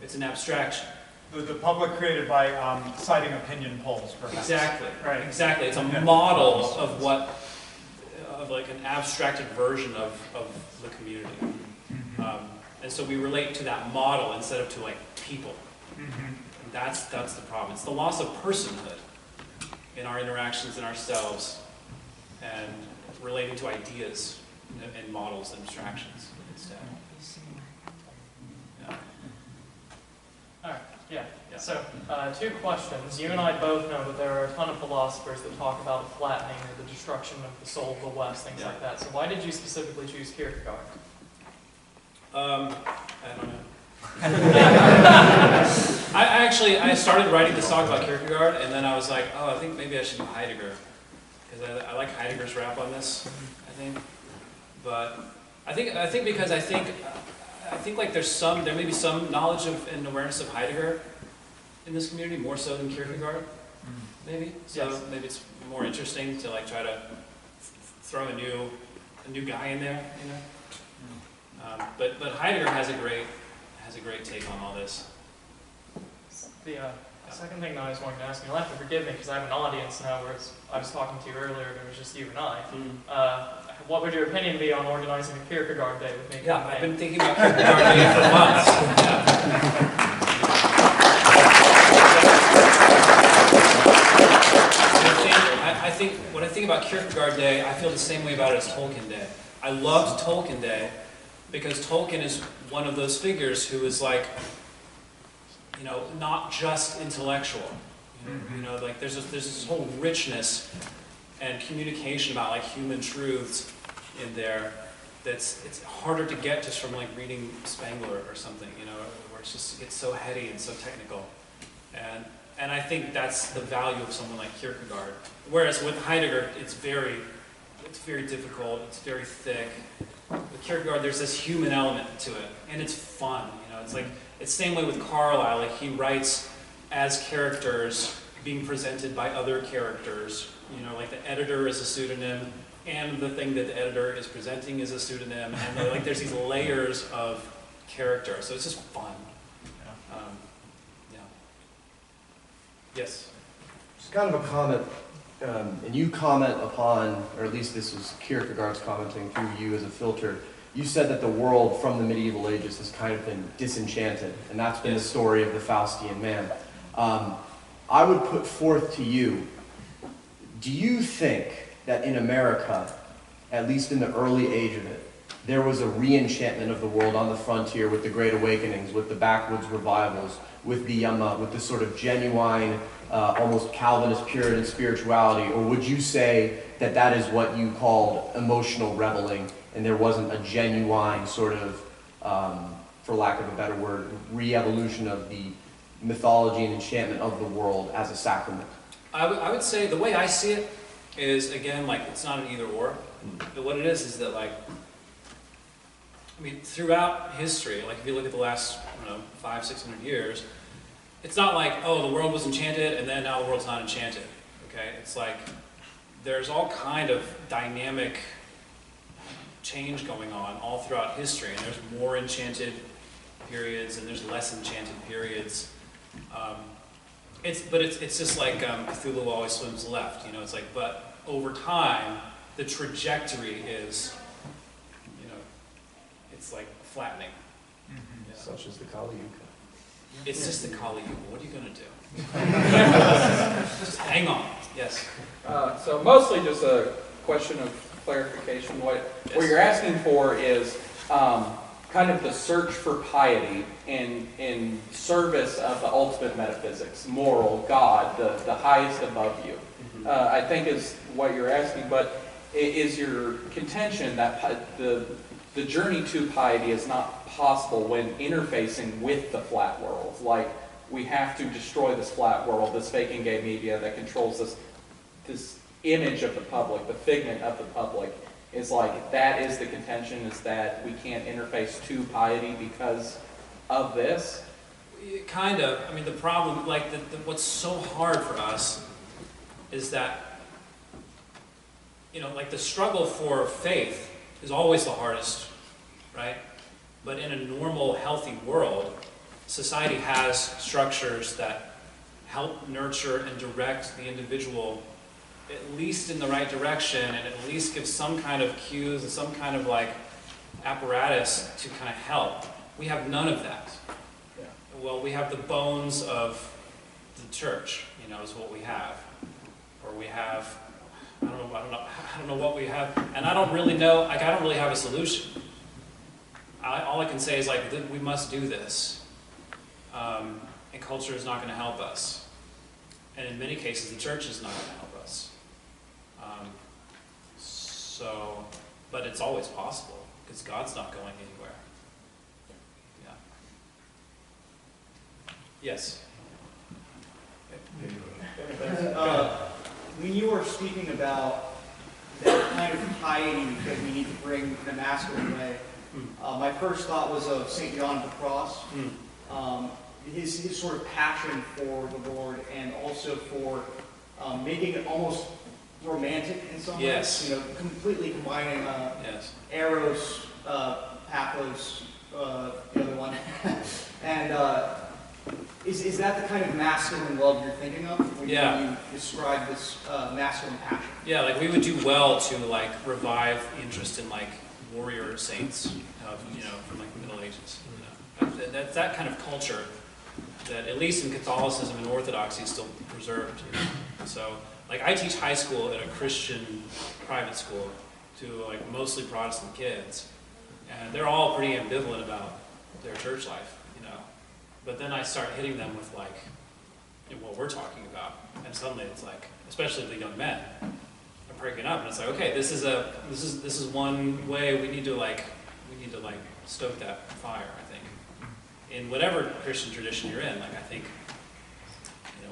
S1: It's an abstraction.
S3: The public created by citing opinion polls, perhaps.
S1: Exactly.
S3: Right.
S1: Exactly. It's a model of what, of like an abstracted version of the community. And so we relate to that model instead of to like people. And that's the problem. It's the loss of personhood in our interactions in ourselves and relating to ideas and models and abstractions instead. Yeah.
S4: All right, yeah. So, 2 questions. You and I both know that there are a ton of philosophers that talk about a flattening or the destruction of the soul of the West, things like that. So why did you specifically choose Kierkegaard?
S1: I don't know. I started writing this talk about Kierkegaard, and then I was like, oh, I think maybe I should do Heidegger, because I like Heidegger's rap on this. I think, but I think because I think like there may be some knowledge of and awareness of Heidegger in this community more so than Kierkegaard, maybe. So
S4: yes.
S1: Maybe it's more interesting to like try to throw a new guy in there, you know. But Heidegger has a great take on all this.
S4: The second thing that I was wanting to ask, and you'll have to forgive me because I have an audience now, whereas I was talking to you earlier, and it was just you and I. What would your opinion be on organizing a Kierkegaard Day with me?
S1: Yeah, I've been thinking about Kierkegaard Day for months. I think when I think about Kierkegaard Day, I feel the same way about it as Tolkien Day. I loved Tolkien Day because Tolkien is one of those figures who is like, you know, not just intellectual. You know, like there's this whole richness and communication about like human truths in there it's harder to get just from like reading Spengler or something, you know, where it's so heady and so technical. And I think that's the value of someone like Kierkegaard. Whereas with Heidegger, it's very difficult, it's very thick. With Kierkegaard, there's this human element to it, and it's fun, you know. It's like, it's the same way with Carlyle, like he writes as characters being presented by other characters. You know, like the editor is a pseudonym, and the thing that the editor is presenting is a pseudonym, and like there's these layers of character, so it's just fun. Yeah. Yes?
S5: It's kind of a comment, and you comment upon, or at least this was Kierkegaard's commenting through you as a filter. You said that the world from the medieval ages has kind of been disenchanted, and that's been the story of the Faustian man. I would put forth to you, do you think that in America, at least in the early age of it, there was a re-enchantment of the world on the frontier with the Great Awakenings, with the backwoods revivals, with the sort of genuine, almost Calvinist Puritan spirituality? Or would you say that that is what you called emotional reveling, and there wasn't a genuine sort of, for lack of a better word, re-evolution of the mythology and enchantment of the world as a sacrament?
S1: I would say the way I see it is, again, like, it's not an either or. But what it is that, like, I mean, throughout history, like if you look at the last, 500-600 years, it's not like, oh, the world was enchanted and then now the world's not enchanted. Okay? It's like there's all kind of dynamic change going on all throughout history, and there's more enchanted periods and there's less enchanted periods. It's just like Cthulhu always swims left, it's like, but over time, the trajectory is, it's like flattening.
S5: Mm-hmm. Such as the Kali Yuga.
S1: It's just the Kali Yuga. What are you going to do? Just hang on. Yes.
S6: So mostly just a question of clarification. What you're asking for is kind of the search for piety in service of the ultimate metaphysics, moral, God, the highest above you. Mm-hmm. I think is what you're asking, but is your contention that the journey to piety is not possible when interfacing with the flat world? Like, we have to destroy this flat world, this fake and gay media that controls this image of the public, the figment of the public. Is like, that is the contention, is that we can't interface to piety because of this?
S1: Kind of. I mean, the problem, like, what's so hard for us is that, like the struggle for faith is always the hardest, right? But in a normal, healthy world, society has structures that help nurture and direct the individual at least in the right direction, and at least give some kind of cues and some kind of like apparatus to kind of help. We have none of that.
S6: Yeah.
S1: Well, we have the bones of the church, is what we have. Or we have, I don't know what we have, and I don't really know, like, I don't really have a solution. All I can say is, like, we must do this. And culture is not going to help us. And in many cases, the church is not going to help us. But it's always possible, because God's not going anywhere. Yeah. Yes?
S7: When you were speaking about that kind of piety that we need to bring the masculine way, my first thought was of St. John of the Cross. His sort of passion for the Lord, and also for making it almost romantic in some
S1: Yes.
S7: ways. Completely combining
S1: Yes.
S7: Eros, Paphos, the other one, and is that the kind of masculine love you're thinking of when you describe this masculine passion?
S1: Yeah, like we would do well to like revive interest in like warrior saints, from like the Middle Ages. That's that kind of culture that, at least in Catholicism and Orthodoxy, is still preserved. So, like, I teach high school at a Christian private school to like mostly Protestant kids, and they're all pretty ambivalent about their church life, But then I start hitting them with like what we're talking about, and suddenly it's like, especially the young men, are breaking up, and it's like, okay, this is one way we need to stoke that fire. I think in whatever Christian tradition you're in, like I think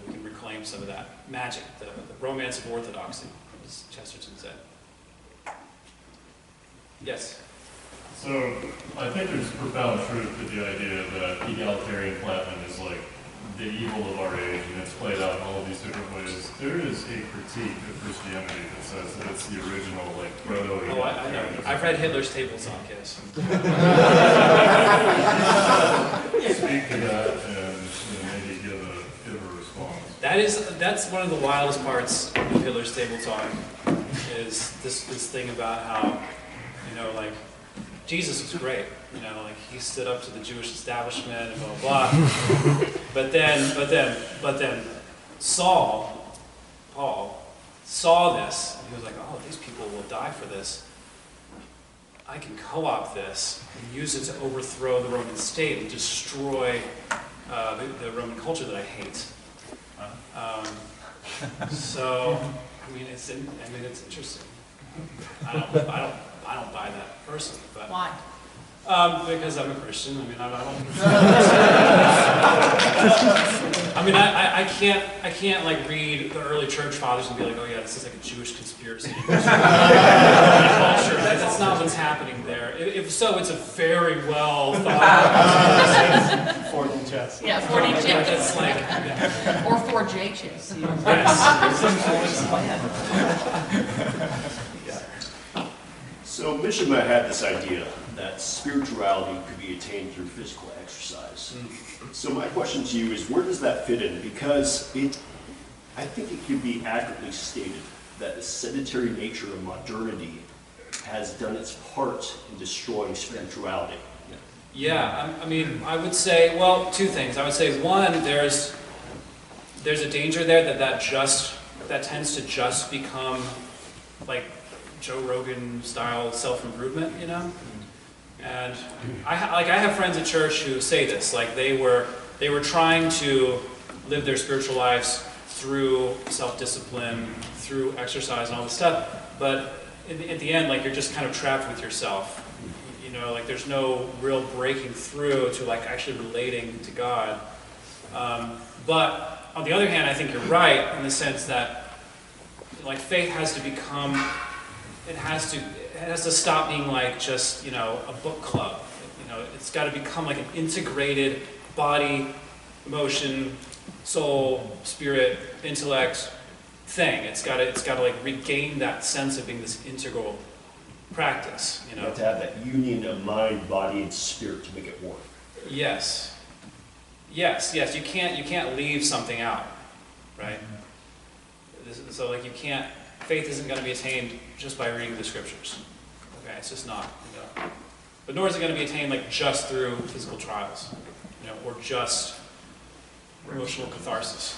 S1: we can reclaim some of that magic, the romance of orthodoxy, as Chesterton said. Yes.
S8: So, I think there's profound truth to the idea that egalitarian flattening is like the evil of our age, and it's played out in all of these different ways. There is a critique of Christianity that says that it's the original, like, proto-egalitarian.
S1: Oh, I know. I've read Hitler's tables on Kiss.
S8: Speak to that and maybe give a response.
S1: That that's one of the wildest parts of Hitler's Table Talk, is this thing about how, like, Jesus was great, like he stood up to the Jewish establishment and blah, blah, blah. But then Paul, saw this, and he was like, oh, these people will die for this. I can co-opt this and use it to overthrow the Roman state and destroy the Roman culture that I hate. So, it's interesting. I don't buy that personally, but
S2: Why?
S1: because I'm a Christian. I can't like read the early church fathers and be like, oh yeah, this is like a Jewish conspiracy. Culture. That's not what's happening there. If so, it's a very well thought out.
S3: 4D chess.
S2: Yeah, 4D chess.
S1: It's like, yeah.
S2: Or 4J chess.
S1: Yes.
S9: So Mishima had this idea that spirituality could be attained through physical exercise. So my question to you is, where does that fit in? Because I think it could be accurately stated that the sedentary nature of modernity has done its part in destroying spirituality.
S1: Yeah, I would say, well, two things. I would say, one, there's a danger there that tends to just become like Joe Rogan style self-improvement, And I have friends at church who say this, like they were trying to live their spiritual lives through self-discipline, through exercise and all this stuff, but at the end, like you're just kind of trapped with yourself. Like there's no real breaking through to like actually relating to God. But on the other hand, I think you're right in the sense that like faith has to become, it has to stop being like just, a book club. It's got to become like an integrated body, emotion, soul, spirit, intellect thing. It's got to like regain that sense of being this integral practice.
S9: You have to have that union of mind, body, and spirit to make it work.
S1: Yes. You can't leave something out, right? So like faith isn't going to be attained just by reading the scriptures. Okay, it's just not. But nor is it going to be attained like just through physical trials, or just emotional catharsis.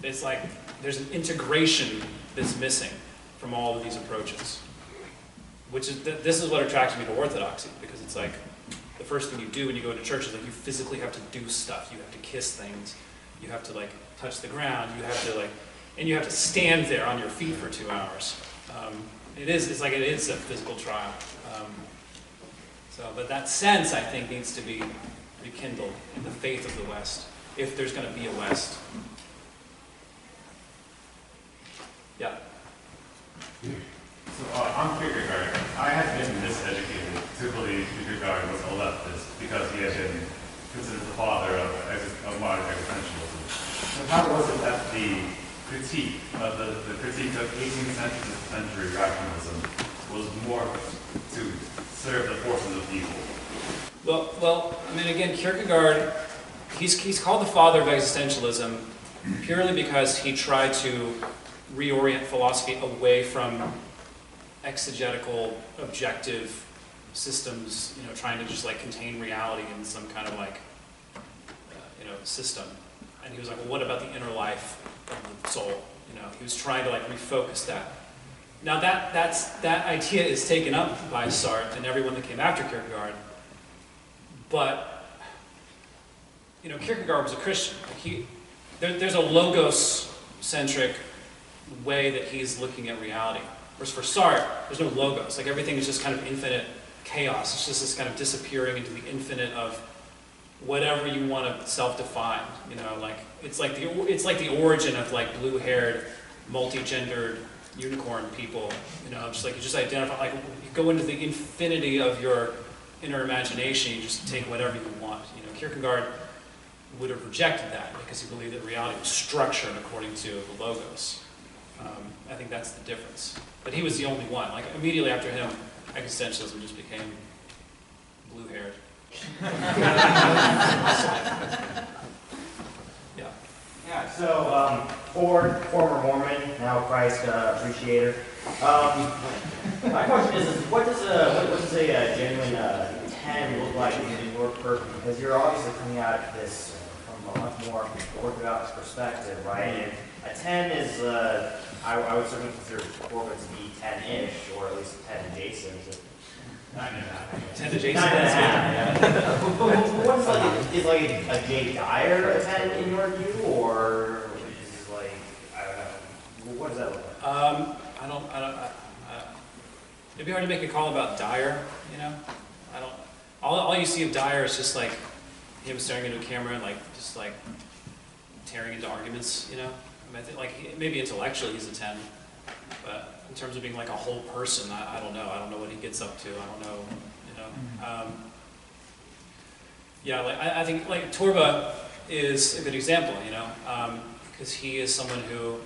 S1: It's like there's an integration that's missing from all of these approaches. This is what attracted me to Orthodoxy, because it's like the first thing you do when you go into church is like you physically have to do stuff. You have to kiss things. You have to like touch the ground. You have to and you have to stand there on your feet for 2 hours. It is a physical trial. But that sense, I think, needs to be rekindled in the faith of the West, if there's going to be a West. Yeah.
S8: So on Kierkegaard, I had been miseducated to believe Kierkegaard was a leftist because he had been considered the father of modern existentialism. So how was it that the critique of the critique of 18th century rationalism was more to serve the forces of evil?
S1: Well, again, Kierkegaard, he's called the father of existentialism purely because he tried to reorient philosophy away from exegetical, objective systems, trying to just like contain reality in some kind of like, system. And he was like, well, what about the inner life of the soul? He was trying to like refocus that. Now that idea is taken up by Sartre and everyone that came after Kierkegaard. But, Kierkegaard was a Christian. There's a logos-centric way that he's looking at reality. Whereas for Sartre, there's no logos. Like everything is just kind of infinite chaos. It's just this kind of disappearing into the infinite of whatever you want to self-define. It's like the origin of like blue-haired, multi-gendered unicorn people. Just like you just identify, like you go into the infinity of your inner imagination. You just take whatever you want. Kierkegaard would have rejected that because he believed that reality was structured according to the logos. I think that's the difference. But he was the only one. Like immediately after him, existentialism just became blue-haired.
S6: Yeah,
S10: So, former Mormon, now Christ appreciator. My question is what does a genuine 10 look like in your purview? Because you're obviously coming at this from a much more orthodox perspective, right? And a 10 is, I would certainly consider Corbett to be 10-ish, or at least 10 adjacent.
S1: 10 adjacent.
S10: 9 and a half, yeah. What is like a Jay Dyer a 10 in your view, or is it like, I don't know, what does that look like?
S1: It'd be hard to make a call about Dyer, you know? All you see of Dyer is just like him staring into a camera and like, just like tearing into arguments, you know? I mean, I think like, maybe intellectually he's a 10, but in terms of being like a whole person, I don't know. I don't know what he gets up to. I don't know, you know? Yeah, like, I think like Torba is a good example, you know? Because he is someone who,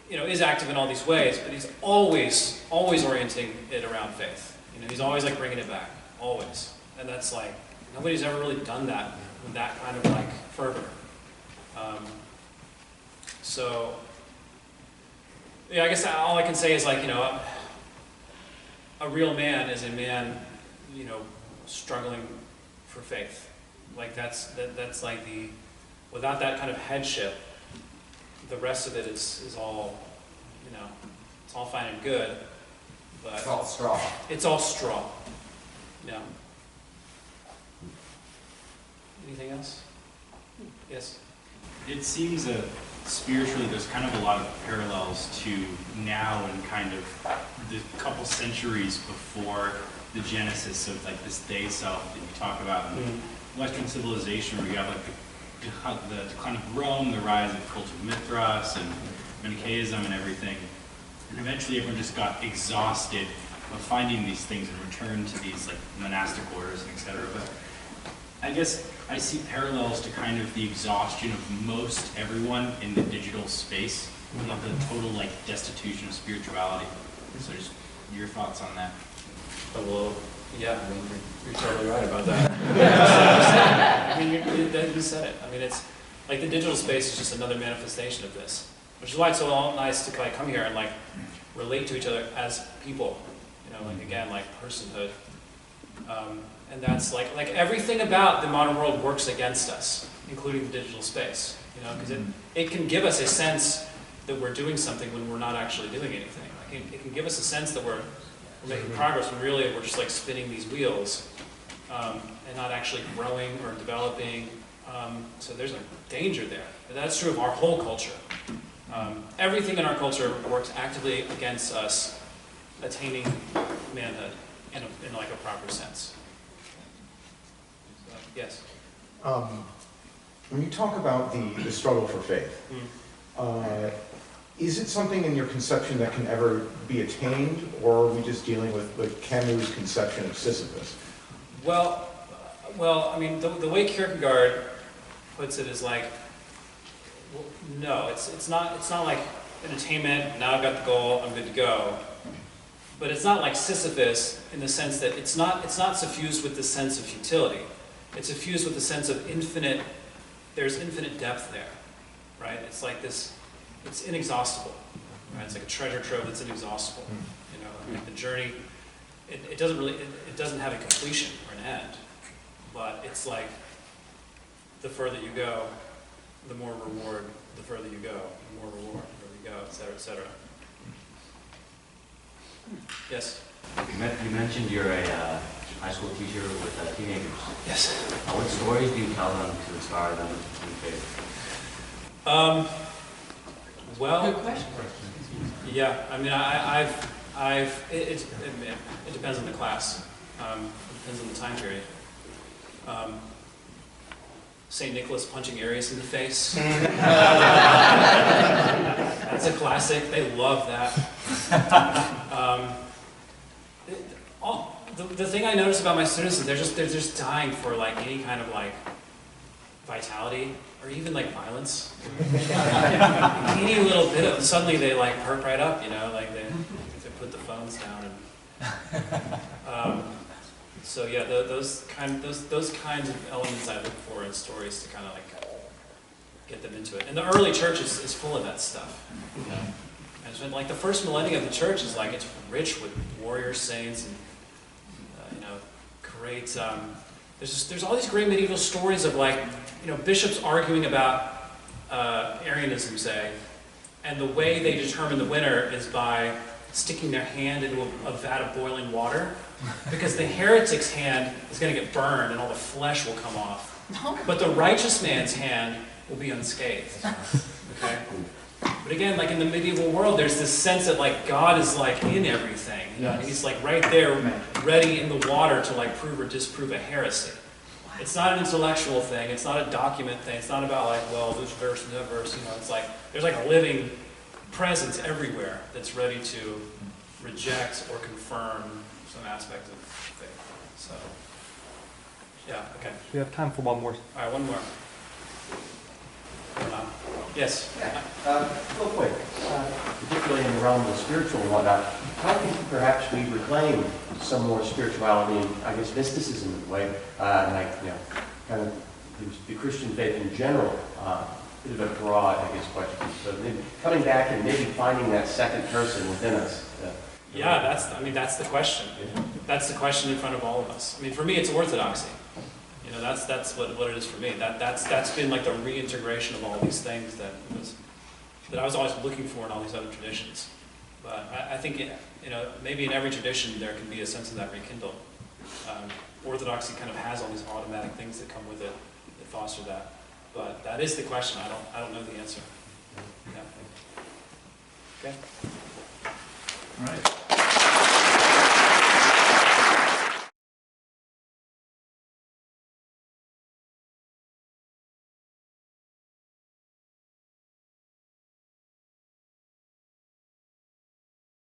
S1: you know, is active in all these ways, but he's always orienting it around faith. You know, he's always like bringing it back, always. And that's like, nobody's ever really done that with that kind of like fervor. So, yeah, I guess all I can say is like, you know, a real man is a man, you know, struggling for faith. Like that's like without that kind of headship, the rest of it is all, you know, it's all fine and good, but
S10: It's all straw.
S1: It's all straw. Yeah. Anything else? Yes.
S11: It seems that spiritually there's kind of a lot of parallels to now and kind of the couple centuries before the genesis of like this day self that you talk about in Western civilization, where you have like the decline of Rome, the rise of cult of Mithras and Manichaeism and everything. And eventually everyone just got exhausted of finding these things and returned to these like monastic orders and etc. But I guess I see parallels to kind of the exhaustion of most everyone in the digital space, of the total like destitution of spirituality. So just your thoughts on that.
S1: Oh, well, yeah, I mean, you're totally right about that. I mean, you said it. I mean, it's like the digital space is just another manifestation of this, which is why it's so nice to like come here and like relate to each other as people. You know, like again, like personhood. And that's like everything about the modern world works against us, including the digital space. You know, because it can give us a sense that we're doing something when we're not actually doing anything. Like it can give us a sense that we're making progress when really we're just like spinning these wheels and not actually growing or developing. So there's a danger there. And that's true of our whole culture. Everything in our culture works actively against us attaining manhood in like a proper sense. So, yes?
S12: When you talk about the struggle for faith, is it something in your conception that can ever be attained, or are we just dealing with Camus' conception of Sisyphus?
S1: Well, I mean, the way Kierkegaard puts it is like, well, no, it's not like an attainment. Now I've got the goal, I'm good to go. But it's not like Sisyphus in the sense that it's not suffused with the sense of futility. It's suffused with the sense of there's infinite depth there, right? It's like this. It's inexhaustible, right? It's like a treasure trove that's inexhaustible. You know, I mean, the journey, it doesn't have a completion or an end, but it's like the further you go, the more reward. The further you go, the more reward. The further you go, et cetera, et cetera. Yes.
S13: You mentioned you're a high school teacher with teenagers.
S1: Yes.
S13: What stories do you tell them to inspire them in faith?
S1: Well,
S2: Good question.
S1: yeah. I mean, it depends on the class. It depends on the time period. St. Nicholas punching Arius in the face. That's a classic. They love that. The thing I notice about my students is they're just dying for like any kind of like vitality or even like violence. Any little bit of suddenly they like perk right up, you know, like they put the phones down and so yeah, those kinds of elements I look for in stories to kind of like get them into it. And the early church is full of that stuff. You know? And it's been like the first millennium of the church is like, it's rich with warrior saints and, you know, great, there's all these great medieval stories of like, you know, bishops arguing about Arianism, say, and the way they determine the winner is by sticking their hand into a vat of boiling water, because the heretic's hand is going to get burned and all the flesh will come off. But the righteous man's hand will be unscathed. Okay? But again, like in the medieval world, there's this sense that like God is like in everything. You know? And he's like right there, ready in the water to like prove or disprove a heresy. It's not an intellectual thing. It's not a document thing. It's not about like, well, this verse and that verse. You know, it's like there's like a living presence everywhere that's ready to reject or confirm some aspect of faith. So, yeah, okay.
S3: We have time for one more.
S1: All right, one more. Yes?
S14: Real quick, particularly in the realm of the spiritual and whatnot, how can perhaps we reclaim some more spirituality and, I guess, mysticism in a way, and like, you know, kind of the Christian faith in general, bit of a broad, I guess, question. So maybe coming back and maybe finding that second person within us.
S1: Yeah, that's the question. That's the question in front of all of us. I mean, for me, it's orthodoxy. You know, that's what it is for me. That's been like the reintegration of all these things that I was always looking for in all these other traditions. But I think, you know, maybe in every tradition there can be a sense of that rekindled. Orthodoxy kind of has all these automatic things that come with it that foster that. But that is the question. I don't know the answer. Yeah. Okay.
S15: All right.